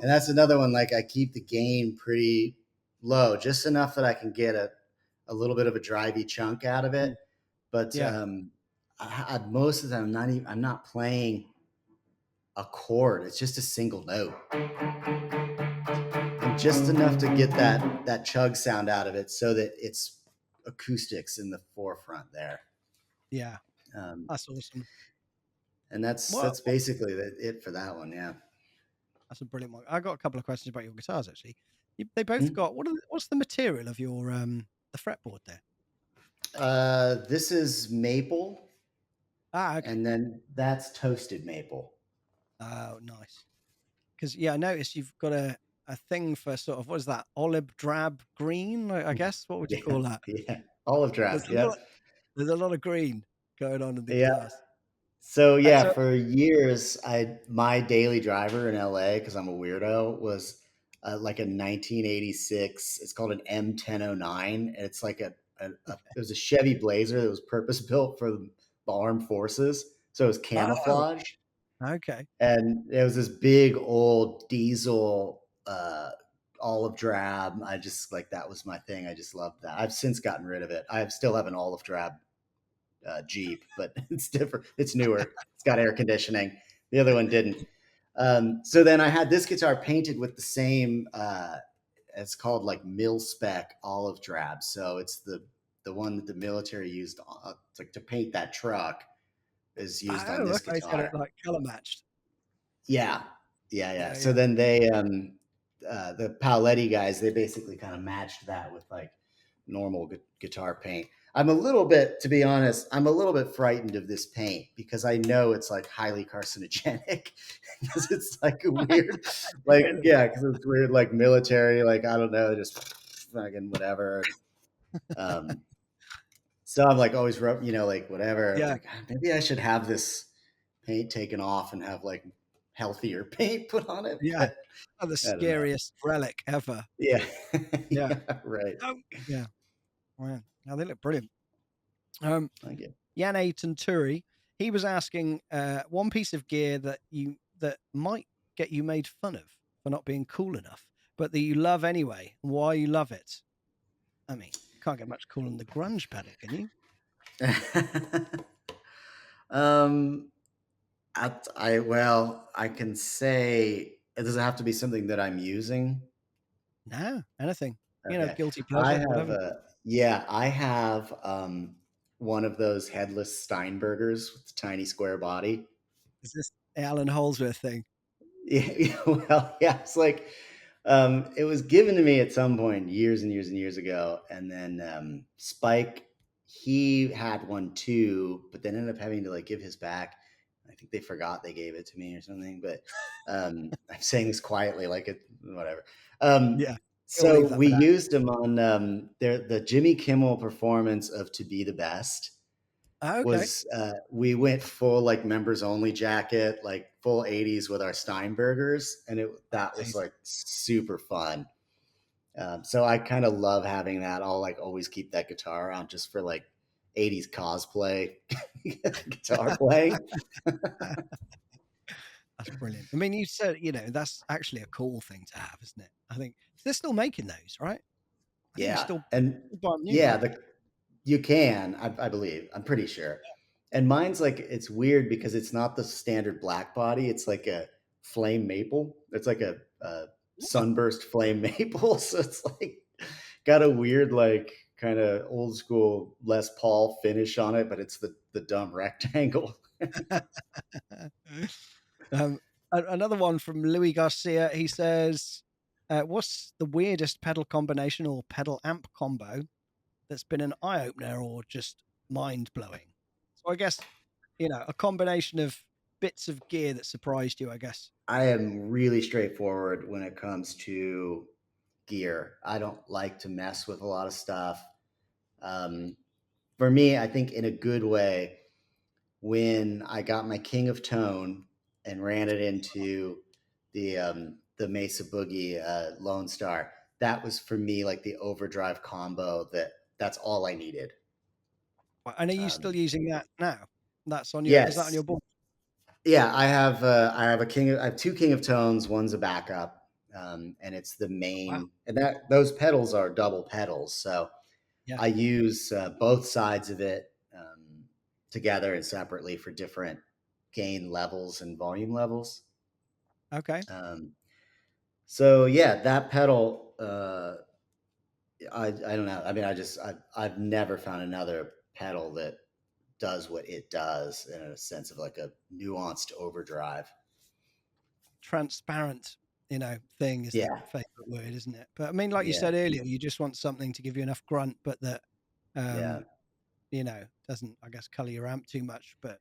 And that's another one, like I keep the gain pretty low, just enough that I can get a little bit of a drivey chunk out of it. But Yeah. most of the time I'm not playing a chord. It's just a single note. And just enough to get that chug sound out of it so that it's acoustics in the forefront there. Yeah. That's awesome. And that's basically it for that one. Yeah. That's a brilliant one. I got a couple of questions about your guitars actually. They both got what's the material of your the fretboard there? This is maple. Okay. And then that's toasted maple. Oh, nice. Because I noticed you've got a thing for sort of what is that, olive drab green? I guess what would you call that? Yeah, olive drab. There's a lot of green going on in the Yeah. guitars. So yeah, for years, my daily driver in LA, because I'm a weirdo, was like a 1986. It's called an M1009, and it's like it was a Chevy Blazer that was purpose built for the armed forces, so it was camouflage. Oh, okay. And it was this big old diesel olive drab. I just like that was my thing. I just loved that. I've since gotten rid of it. I still have an olive drab Jeep, but it's different. It's newer. It's got air conditioning. The other one didn't. So then I had this guitar painted with the same. It's called like mil spec olive drab. So it's the one that the military used to paint that truck. Is used on this guitar. It's got it like color matched. Yeah. So then they the Paoletti guys, they basically kind of matched that with like normal guitar paint. I'm a little bit, to be honest, frightened of this paint because I know it's like highly carcinogenic because it's like a weird, because it's weird, like military, like, I don't know, just fucking whatever. So I'm like always, like whatever. Yeah. Like, maybe I should have this paint taken off and have like healthier paint put on it. Yeah. The scariest relic ever. Yeah. Yeah. Right. Yeah. Wow. Now they look brilliant. Thank you. Yane Tanturi, he was asking one piece of gear that might get you made fun of for not being cool enough, but that you love anyway, and why you love it. I mean, you can't get much cooler than the grunge pedal, can you? I can say, does it have to be something that I'm using? No, anything. Okay. Guilty pleasure. I have one of those headless Steinbergers with the tiny square body. Is this Allan Holdsworth thing? Yeah, well, yeah, it's like it was given to me at some point years and years and years ago, and then Spike, he had one too, but then ended up having to like give his back. I think they forgot they gave it to me or something, but I'm saying this quietly, like it, whatever. Yeah. So we used them on the Jimmy Kimmel performance of "To Be the Best." Okay. Was we went full like members only jacket, like full 80s with our Steinbergers, and that was like super fun. So I kind of love having that. I'll like always keep that guitar on just for like 80s cosplay guitar playing. That's brilliant. I mean, you said, that's actually a cool thing to have, isn't it? I think they're still making those, right? You can, I believe. I'm pretty sure. And mine's like, it's weird because it's not the standard black body. It's like a flame maple. It's like a sunburst flame maple. So it's like got a weird, like kind of old school Les Paul finish on it, but it's the the dumb rectangle. Another one from Louis Garcia. He says, what's the weirdest pedal combination or pedal amp combo that's been an eye-opener or just mind-blowing? So I guess, a combination of bits of gear that surprised you, I guess. I am really straightforward when it comes to gear. I don't like to mess with a lot of stuff. For me, I think in a good way, when I got my King of Tone and ran it into the Mesa Boogie Lonestar, that was for me like the overdrive combo. That's all I needed. And are you still using that now? That's on your. Yes. Is that on your board? Yeah, I have I have two King of Tones. One's a backup, and it's the main. Wow. And those pedals are double pedals, so Yeah. I use both sides of it together and separately for different gain levels and volume levels. Okay. So yeah, that pedal. I don't know. I mean, I've never found another pedal that does what it does in a sense of like a nuanced overdrive. Transparent, thing is the favorite word, isn't it? But I mean, like you said earlier, you just want something to give you enough grunt, but that, doesn't, I guess, color your amp too much, but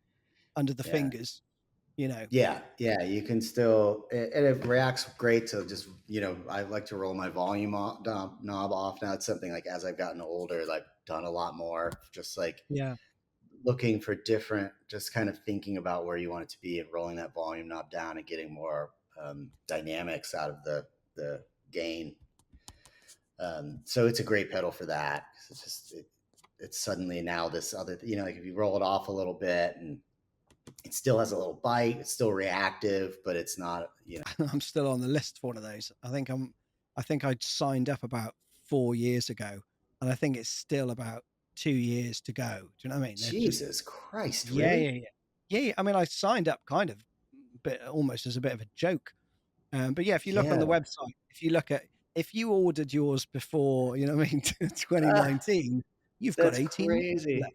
under the fingers, Yeah, you can still, and it reacts great to just, I like to roll my volume knob off. Now it's something like as I've gotten older, I've done a lot more, just like looking for different, just kind of thinking about where you want it to be and rolling that volume knob down and getting more dynamics out of the gain. So it's a great pedal for that. It's just, it's suddenly now this other, like if you roll it off a little bit and it still has a little bite, it's still reactive, but it's not, I'm still on the list for one of those. I think I signed up about 4 years ago, and I think it's still about 2 years to go. Do you know what I mean? Jesus Christ, yeah, really? Yeah. I mean, I signed up kind of almost as a bit of a joke. But yeah, if you look on the website, if you ordered yours before, 2019, you've got 18 months left.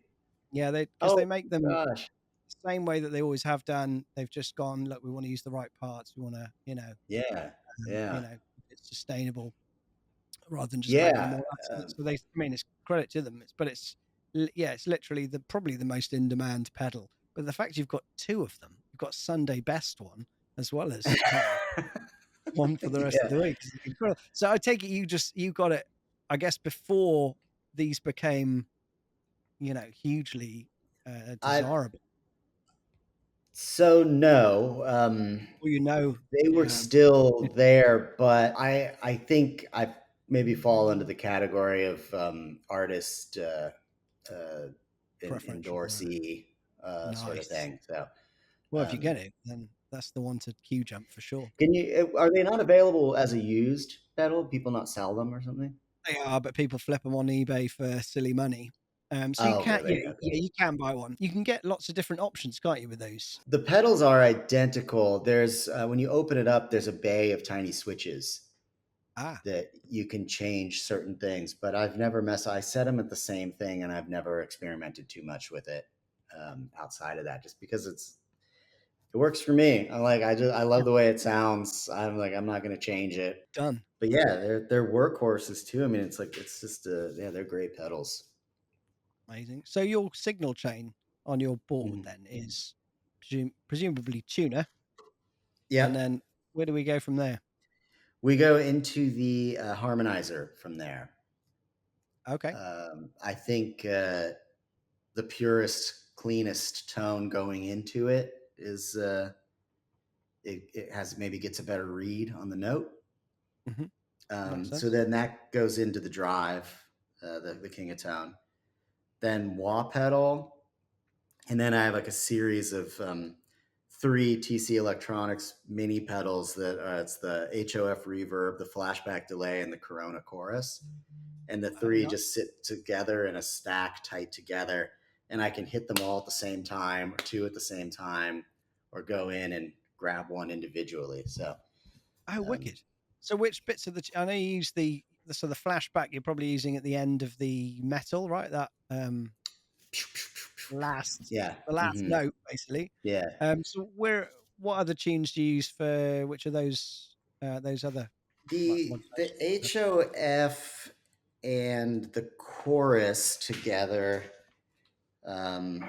Yeah, because they make them the same way that they always have done. They've just gone, look, we want to use the right parts. We want to, it's sustainable rather than just making them more. So it's credit to them. It's literally probably the most in demand pedal. But the fact you've got two of them, you've got Sunday Best one as well as one for the rest of the week. So I take it you got it, I guess, before these became, hugely desirable. So no, well, they were still there, but I think I maybe fall into the category of artist endorsee sort of thing. So, well, if you get it, then that's the one to queue jump for sure. Are they not available as a used pedal? People not sell them or something? They are, but people flip them on eBay for silly money. So you can, you can buy one. You can get lots of different options, can't you, with those? The pedals are identical. There's when you open it up, there's a bay of tiny switches that you can change certain things. But I've never I set them at the same thing, and I've never experimented too much with it outside of that, just because it works for me. I love the way it sounds. I'm not going to change it. Done. But yeah, they're workhorses too. I mean, it's just they're great pedals. Amazing. So your signal chain on your board then is presumably tuner. Yeah. And then where do we go from there? We go into the harmonizer from there. Okay. I think the purest, cleanest tone going into it is it gets a better read on the note. So then that goes into the drive, the King of Tone. Then wah pedal, and then I have a series of 3 TC Electronics mini pedals that it's the HOF reverb, the flashback delay, and the Corona chorus. And the 3 just sit together in a stack tight together, and I can hit them all at the same time, or 2 at the same time, or go in and grab one individually. So, wicked. So which bits of I know you use the flashback you're probably using at the end of the metal, right? That last Yeah. the last note, basically. Yeah. So what other tunes do you use for which of those other like The modulations? HOF and the chorus together. Um,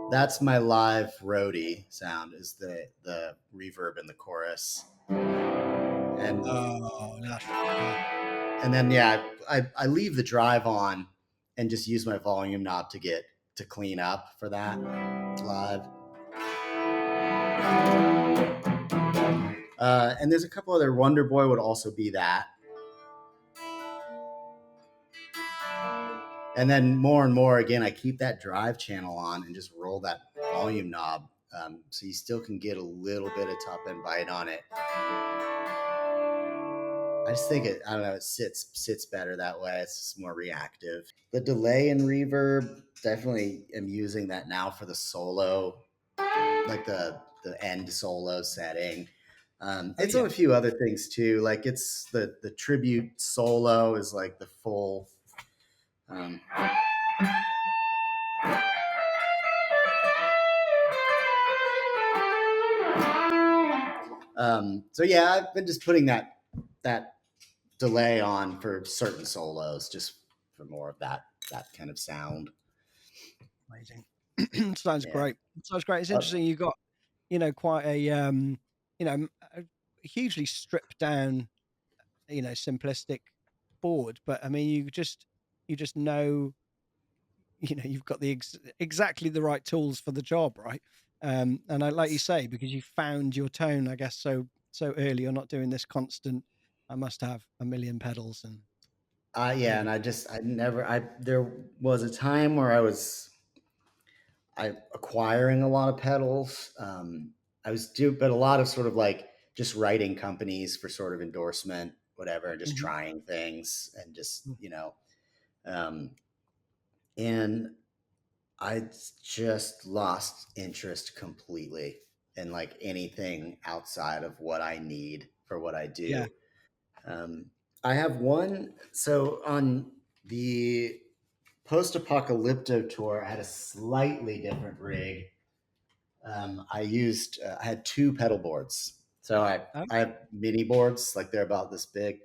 that's my live roadie sound, is the reverb in the chorus. And Oh, lush. Yeah. and then I leave the drive on and just use my volume knob to clean up for that live. And there's a couple other. Wonderboy would also be that. And then more and more, again, I keep that drive channel on and just roll that volume knob, so you still can get a little bit of top end bite on it. I just think I don't know, it sits better that way. It's just more reactive. The delay and reverb, definitely am using that now for the solo, like the end solo setting. It's on a few other things too. Like it's the tribute solo is like the full. So yeah, I've been just putting that delay on for certain solos, just for more of that kind of sound. Amazing. Sounds Yeah. great. Sounds great. It's interesting. You got, quite a, a hugely stripped down, simplistic board. But I mean, you just know, you've got the exactly the right tools for the job, right? And I, like you say, because you found your tone, I guess, so early. You're not doing this constant. I must have a million pedals and. Yeah, and there was a time where I was acquiring a lot of pedals. But a lot of sort of like just writing companies for sort of endorsement, whatever, just Mhm. trying things and just, and I just lost interest completely in like anything outside of what I need for what I do. Yeah. I have one. So on the post-apocalypto tour, I had a slightly different rig. I had two pedal boards. So I have mini boards, like they're about this big.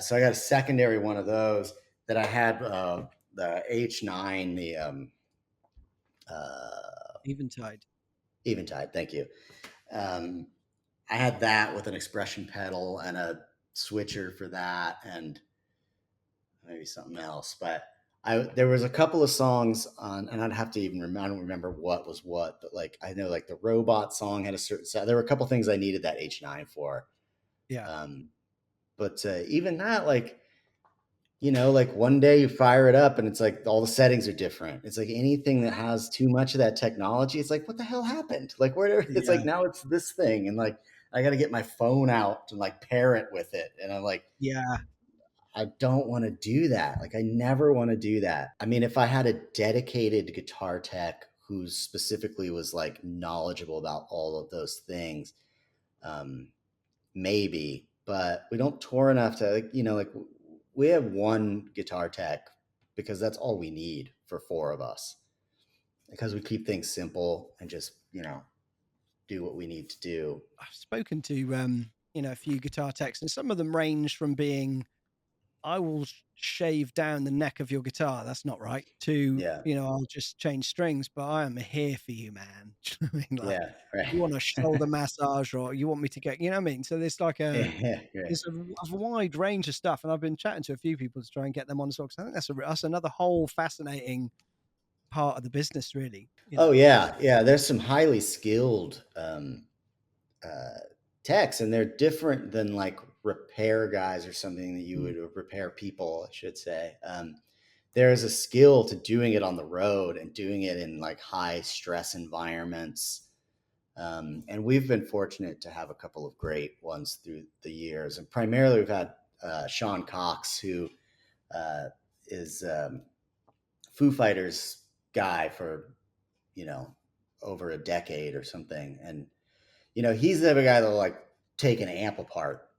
So I got a secondary one of those that I had the H9, the Eventide. Eventide. Thank you. I had that with an expression pedal and a switcher for that, and maybe something else. But there was a couple of songs on, and I'd have to even remember. I don't remember what was what, but like I know, like the robot song had a certain sound. There were a couple things I needed that H9 for. Yeah. But even that, like, like one day you fire it up and it's like all the settings are different. It's like anything that has too much of that technology, it's like, what the hell happened? Like, it's like now it's this thing, and like I got to get my phone out and like pair it with it, and I'm like, Yeah. I don't want to do that. Like, I never want to do that. I mean, if I had a dedicated guitar tech who specifically was like knowledgeable about all of those things, maybe, but we don't tour enough to, like we have one guitar tech because that's all we need for four of us, because we keep things simple and just, do what we need to do. I've spoken to a few guitar techs, and some of them range from being, I will shave down the neck of your guitar, that's not right, to, Yeah. I'll just change strings, but I am here for you, man. Do you know what I mean? Like, Yeah. you want a shoulder Right. massage, or you want me to get, what I mean? So there's like Yeah. Right. there's a wide range of stuff, and I've been chatting to a few people to try and get them on as well, because I think that's another whole fascinating part of the business, really. Oh yeah. Yeah. There's some highly skilled uh, techs, and they're different than like repair guys or something that you would repair people, I should say. There's a skill to doing it on the road and doing it in like high stress environments. And we've been fortunate to have a couple of great ones through the years. And primarily we've had Sean Cox, who is Foo Fighters guy for, over a decade or something. And, he's the other guy that'll like take an amp apart,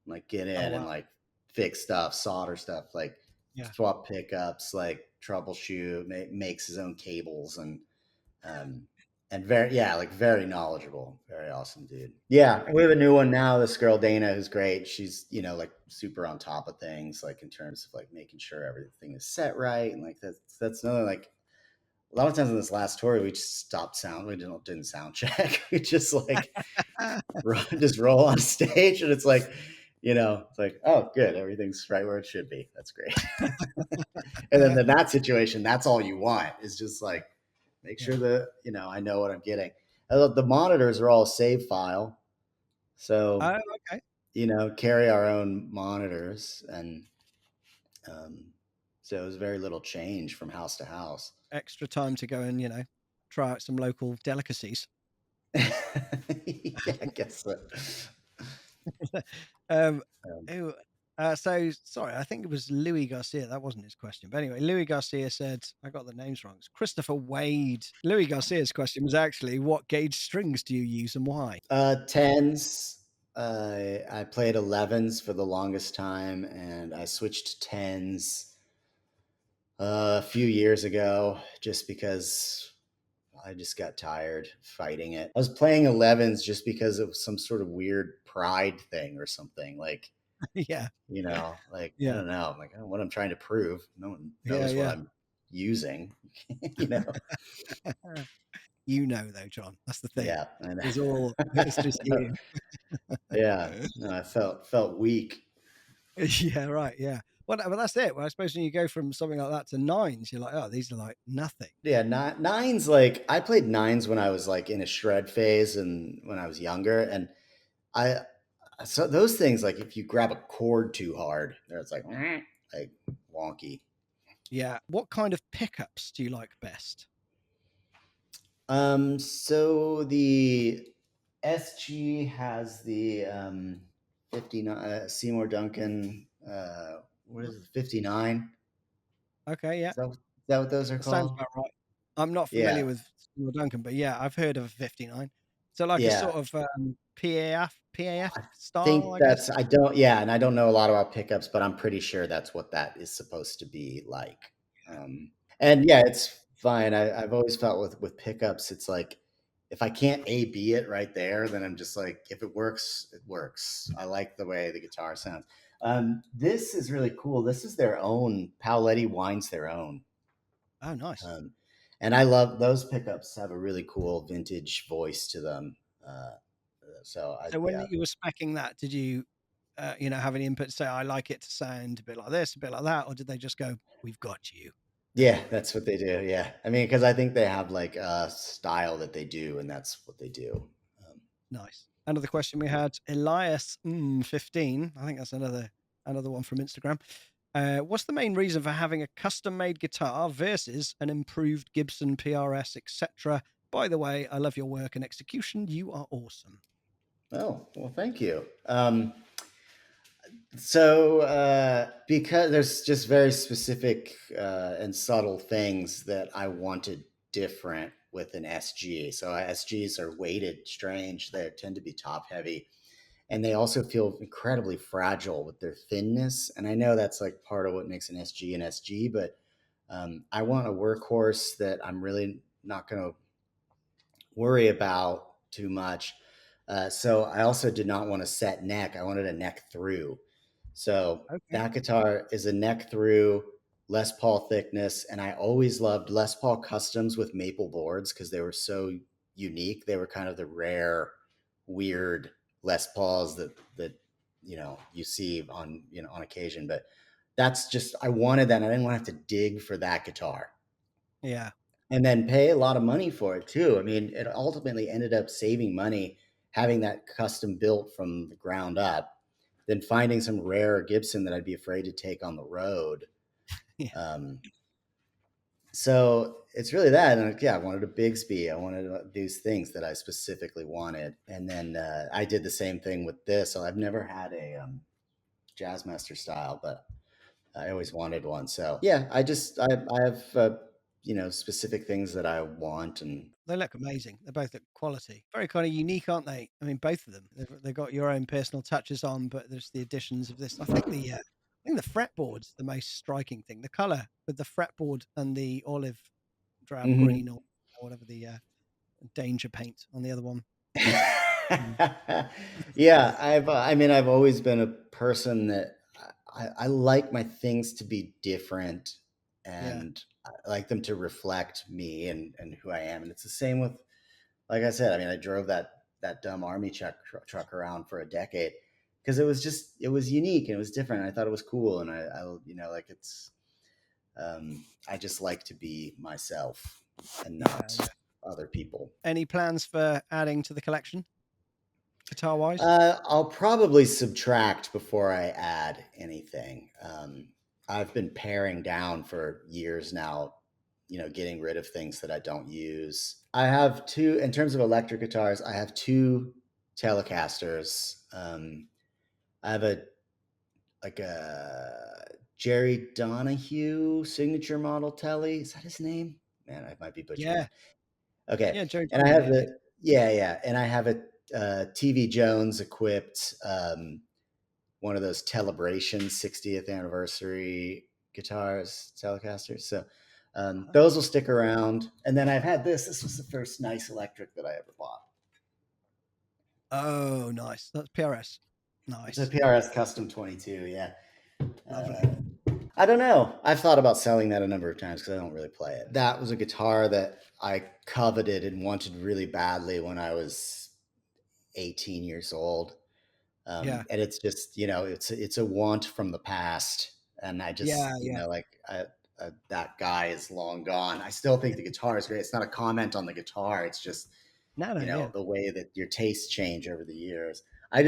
like get Oh in and wow. like fix stuff, solder stuff, like Yeah. swap pickups, like troubleshoot, makes his own cables, um, and very knowledgeable, very awesome dude. Yeah, we have a new one now. This girl Dana, who's great. She's like super on top of things, like in terms of like making sure everything is set right, and like that's another like. A lot of times on this last tour, we just stopped sound. We didn't sound check. We just like just roll on stage, and it's like, it's like, oh, good, everything's right where it should be. That's great. And then in that situation, that's all you want is just like make sure that I know what I'm getting. The monitors are all save file, so Oh, okay. carry our own monitors, and so it was very little change from house to house. Extra time to go and try out some local delicacies. Yeah, I guess so. um, so sorry, I think it was Louis Garcia. That wasn't his question, but anyway, Louis Garcia said I got the names wrong. It's Christopher Wade. Louis Garcia's question was actually, what gauge strings do you use and why? Tens. I played 11s for the longest time, and I switched to tens a few years ago just because I just got tired fighting it. I was playing 11s just because of some sort of weird pride thing or something. Like, Yeah, like, I yeah, don't know, like what I'm trying to prove. No one yeah, knows what yeah. I'm using, Though, John, that's the thing. Yeah. And It's just you. yeah. No, I felt weak. Yeah, right. Yeah. Well, that's it. Well, I suppose when you go from something like that to nines, you're like, oh, these are like nothing. Yeah, nines. Like I played nines when I was like in a shred phase and when I was younger, and I so those things like if you grab a chord too hard, it's like wonky. Yeah. What kind of pickups do you like best? So the SG has the 59 Seymour Duncan. What is it? 59. Okay. Yeah. Is that what those are That sounds called? about right. I'm not familiar Yeah, with Stewart Duncan, but yeah, I've heard of a 59. So like a yeah. sort of PAF I style, think I guess. I don't, yeah, and I don't know a lot about pickups, but I'm pretty sure that's what that is supposed to be like. And yeah, it's fine. I've always felt with pickups, it's like if I can't A B it right there, then I'm just like, if it works, it works. I like the way the guitar sounds. This is really cool. This is their own. Paoletti winds their own. Oh, nice. Um, and I love those pickups. Have a really cool vintage voice to them. Uh, So when yeah, you were speccing that, did you, have any input? Say, I like it to sound a bit like this, a bit like that, or did they just go, "We've got you"? yeah, that's what they do. Yeah, I mean, because I think they have like a style that they do, and that's what they do. Nice. Another question we had, Elias 15. I think that's another one from Instagram. What's the main reason for having a custom-made guitar versus an improved Gibson PRS, etc.? By the way, I love your work and execution. You are awesome. Oh, well, thank you. So because there's just very specific and subtle things that I wanted different with an SG. So SGs are weighted strange. They tend to be top heavy, and they also feel incredibly fragile with their thinness. And I know that's like part of what makes an SG, but I want a workhorse that I'm really not going to worry about too much. So I also did not want a set neck. I wanted a neck through. So Okay. that guitar is a neck through, Les Paul thickness, and I always loved Les Paul customs with maple boards because they were so unique. They were kind of the rare, weird Les Pauls that you see on occasion. But that's just I wanted that. And I didn't want to have to dig for that guitar Yeah. and then pay a lot of money for it too. I mean, it ultimately ended up saving money having that custom built from the ground up than finding some rare Gibson that I'd be afraid to take on the road. Yeah. So it's really that. And yeah, I wanted a Bigsby. I wanted these things that I specifically wanted. And then I did the same thing with this. So I've never had a Jazzmaster style, but I always wanted one. So yeah, I have specific things that I want, and They look amazing. They both look quality. Very kind of unique, aren't they? I mean, both of them. They've got your own personal touches on, but there's the additions of this. I think think the fretboard's the most striking thing. The color with the fretboard and the olive drab Mhm. green or whatever the danger paint on the other one. Yeah, I've always been a person that I like my things to be different, Yeah, and I like them to reflect me and who I am. And it's the same with, like I said, I mean, I drove that dumb army truck around for a decade because it was unique and it was different. And I thought it was cool, and like I just like to be myself and yeah, not yeah. other people. Any plans for adding to the collection, guitar wise? I'll probably subtract before I add anything. I've been paring down for years now, getting rid of things that I don't use. I have two, in terms of electric guitars, I have two Telecasters. I have a Jerry Donahue signature model Tele. Is that his name? Man, I might be butchering Yeah, it. Okay, yeah, Joe and I Johnny, have yeah, and I have a TV Jones equipped one of those Telebration 60th anniversary guitars, Telecasters. So those will stick around. And then I've had this. This was the first nice electric that I ever bought. Oh, nice. That's PRS. It's a Nice. PRS Custom 22. Yeah. Lovely. I don't know. I've thought about selling that a number of times because I don't really play it. That was a guitar that I coveted and wanted really badly when I was 18 years old. Yeah. And it's just, it's a want from the past. And I just, Yeah, yeah. that guy is long gone. I still think the guitar is great. It's not a comment on the guitar. It's just, No, no, yeah. the way that your tastes change over the years. I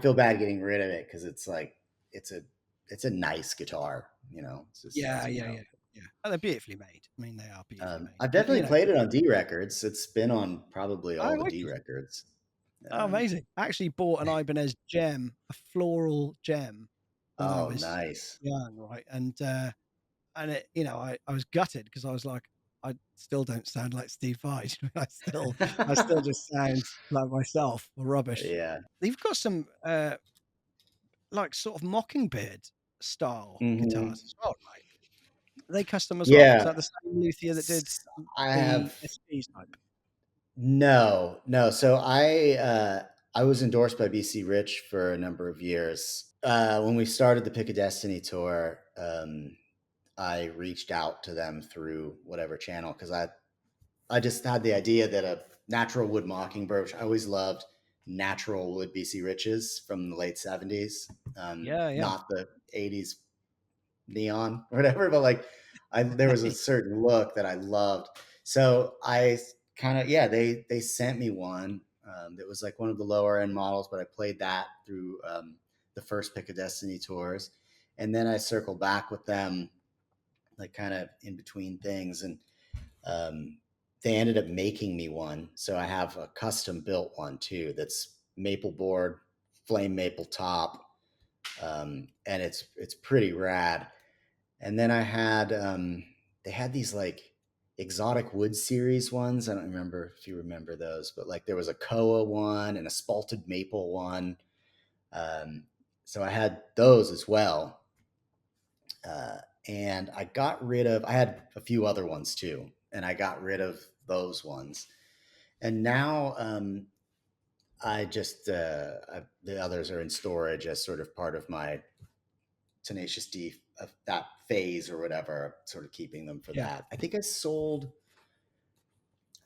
feel bad getting rid of it because it's like, it's a nice guitar, it's just, Yeah, yeah, yeah. Yeah. Oh, they're beautifully made. I mean, they are beautifully made. I've And, definitely played it on D records. It's been on probably all oh, the D wicked. records. Oh, amazing. I actually bought an Ibanez gem, a floral gem when I Oh, was nice. young, right? And it, I was gutted because I was like, I still don't sound like Steve Vai. I still just sound like myself, rubbish. Yeah. They've got some like sort of Mockingbird style Hmm. guitars as well, right? Are they custom as well? Is Yeah. that the same luthier that did I the have SPs type? no. So I was endorsed by BC Rich for a number of years. When we started the Pick a Destiny tour, I reached out to them through whatever channel because I just had the idea that a natural wood mockingbird, which I always loved natural wood BC Riches from the late 70s, Yeah, yeah. not the 80s neon or whatever, but like there was a certain look that I loved. So I kind of, yeah, they sent me one that was like one of the lower end models, but I played that through the first Pick a Destiny tours. And then I circled back with them like kind of in between things. And they ended up making me one. So I have a custom built one too that's maple board, flame maple top. And it's pretty rad. And then I had they had these like exotic wood series ones. I don't remember if you remember those, but like there was a Koa one and a spalted maple one. Um, so I had those as well. Uh, and I had a few other ones too, and I got rid of those ones. And now the others are in storage as sort of part of my Tenacious D that phase or whatever, sort of keeping them for Yeah. that. I think I sold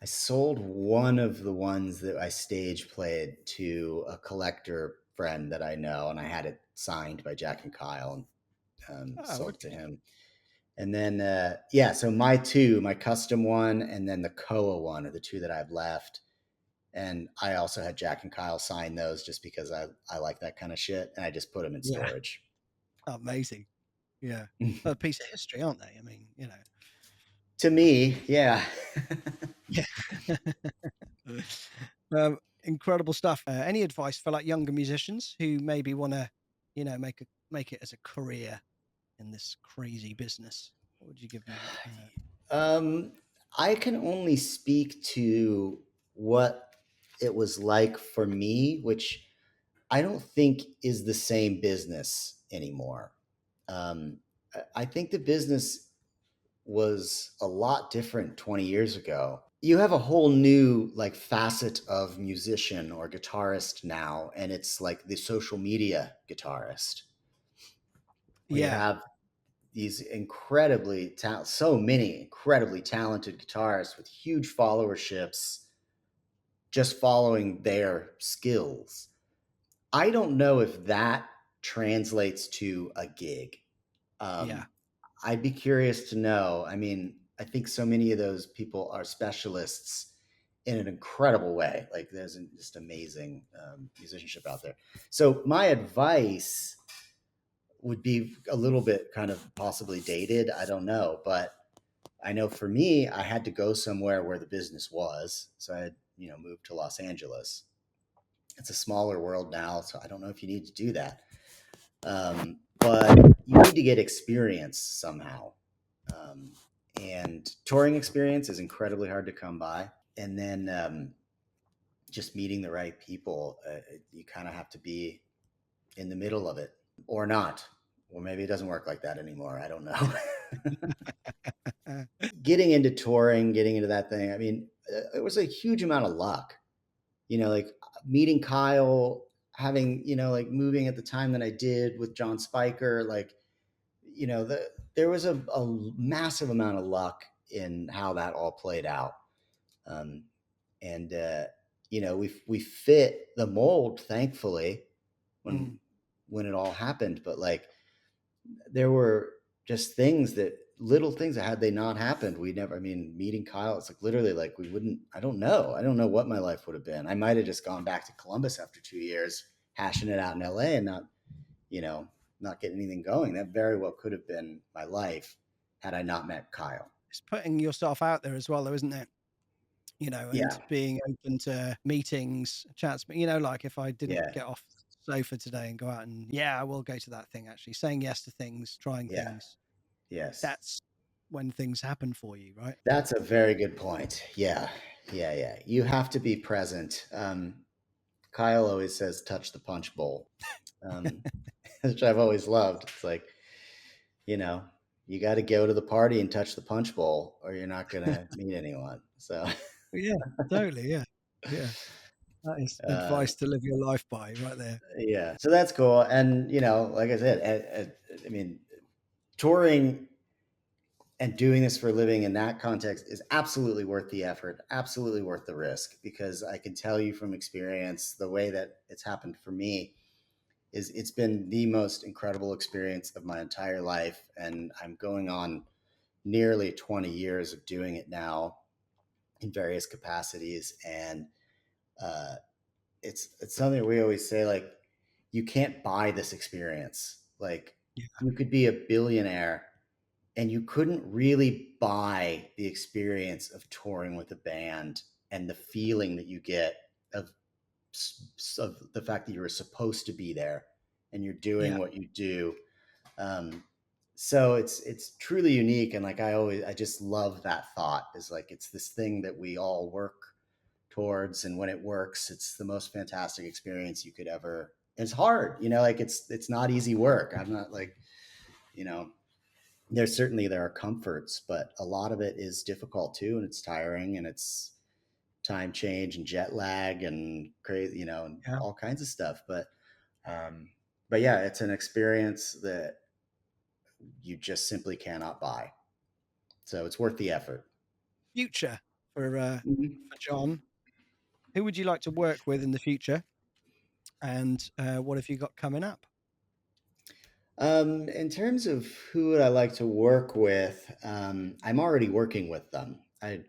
one of the ones that I stage played to a collector friend that I know, and I had it signed by Jack and Kyle and Oh, sold it to wicked. him. And then so my custom one and then the Koa one are the two that I've left. And I also had Jack and Kyle sign those just because I like that kind of shit, and I just put them in Yeah. storage. Amazing. Yeah. A piece of history, aren't they? I mean, To me, yeah. Yeah. Incredible stuff. Any advice for like younger musicians who maybe want to, make it as a career in this crazy business? What would you give them? um, I can only speak to what it was like for me, which I don't think is the same business anymore. I think the business was a lot different 20 years ago. You have a whole new like facet of musician or guitarist now, and it's like the social media guitarist, where you Yeah. have these so many incredibly talented guitarists with huge followerships just following their skills. I don't know if that translates to a gig. Yeah. Um, I'd be curious to know. I mean, I think so many of those people are specialists in an incredible way. Like there's just amazing musicianship out there. So my advice would be a little bit kind of possibly dated. I don't know, but I know for me, I had to go somewhere where the business was. So I had, moved to Los Angeles. It's a smaller world now, so I don't know if you need to do that. But you need to get experience somehow. And touring experience is incredibly hard to come by. And then just meeting the right people, you kind of have to be in the middle of it or not. Or maybe it doesn't work like that anymore. I don't know. Getting into touring, getting into that thing, I mean, it was a huge amount of luck. Like meeting Kyle, having, like moving at the time that I did with John Spiker, like, there was a massive amount of luck in how that all played out. And we fit the mold, thankfully, when it all happened. But like, there were just little things that had they not happened, meeting Kyle, it's like literally like I don't know what my life would have been. I might have just gone back to Columbus after 2 years, hashing it out in LA and not getting anything going. That very well could have been my life had I not met Kyle. It's putting yourself out there as well, though, isn't it? And being open to meetings, chats. But like if I didn't get off the sofa today and go out and I will go to that thing, actually saying yes to things, trying things. Yes. That's when things happen for you, right? That's a very good point. Yeah. You have to be present. Kyle always says, touch the punch bowl, which I've always loved. It's like, you got to go to the party and touch the punch bowl or you're not going to meet anyone. So yeah, totally. Yeah. That is advice to live your life by right there. Yeah. So that's cool. And, like I said, touring and doing this for a living in that context is absolutely worth the effort, absolutely worth the risk, because I can tell you from experience, the way that it's happened for me is it's been the most incredible experience of my entire life. And I'm going on nearly 20 years of doing it now in various capacities. And it's something we always say, like, you can't buy this experience. Like you could be a billionaire and you couldn't really buy the experience of touring with a band and the feeling that you get of the fact that you were supposed to be there and you're doing what you do. So it's truly unique. And like, I just love that thought, is like, it's this thing that we all work towards. And when it works, it's the most fantastic experience you could ever. It's hard, like it's not easy work. I'm not like, there are comforts, but a lot of it is difficult too. And it's tiring and it's time change and jet lag and crazy, and all kinds of stuff. But yeah, it's an experience that you just simply cannot buy. So it's worth the effort. Future for John. Who would you like to work with in the future? And what have you got coming up? In terms of who would I like to work with, I'm already working with them. I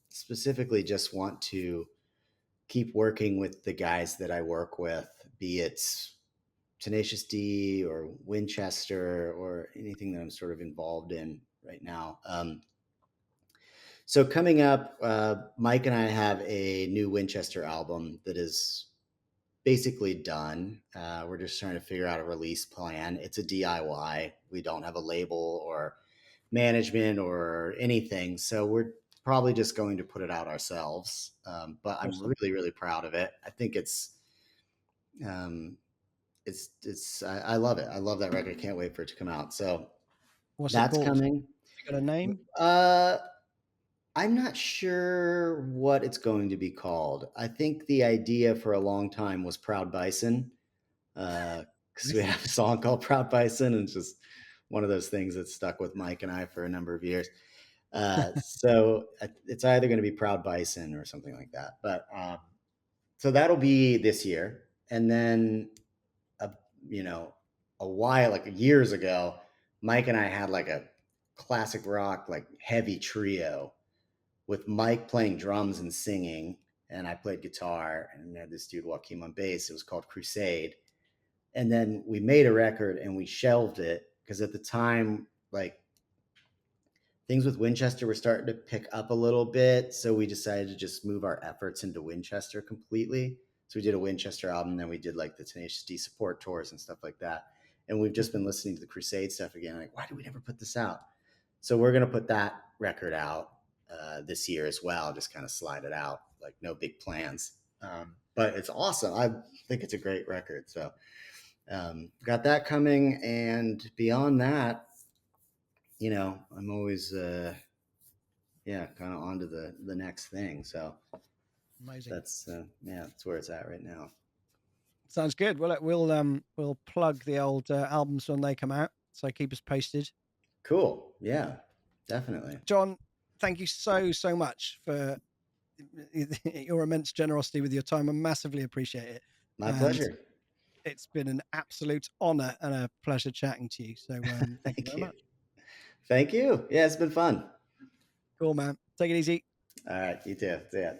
specifically just want to keep working with the guys that I work with, be it Tenacious D or Winchester or anything that I'm sort of involved in right now. So coming up, Mike and I have a new Winchester album that is basically done. We're just trying to figure out a release plan. It's a DIY. We don't have a label or management or anything. So we're probably just going to put it out ourselves. But I'm really, really proud of it. I think it's I love it. I love that record. Can't wait for it to come out. So What's it that's called? coming. You got a name? I'm not sure what it's going to be called. I think the idea for a long time was Proud Bison, because we have a song called Proud Bison, and it's just one of those things that stuck with Mike and I for a number of years. So it's either going to be Proud Bison or something like that. But so that'll be this year, and then you know, a while, like years ago, Mike and I had like a classic rock, like heavy trio with Mike playing drums and singing, and I played guitar, and we had this dude Joaquin on bass. It was called Crusade. And then we made a record and we shelved it because at the time, like things with Winchester were starting to pick up a little bit. So we decided to just move our efforts into Winchester completely. So we did a Winchester album, then we did like the Tenacious D support tours and stuff like that. And we've just been listening to the Crusade stuff again. Like, why did we never put this out? So we're going to put that record out this year as well. Just kind of slide it out, like no big plans. But it's awesome. I think it's a great record. So got that coming. And beyond that, you know, I'm always, kind of on to the next thing. So Amazing. that's, that's where it's at right now. Sounds good. Well, we'll plug the old albums when they come out. So keep us posted. Cool. Yeah, definitely. John, thank you so much for your immense generosity with your time. I massively appreciate it. My pleasure. It's been an absolute honor and a pleasure chatting to you. So thank you very much. Thank you. Yeah, it's been fun. Cool, man. Take it easy. All right. You too. See ya.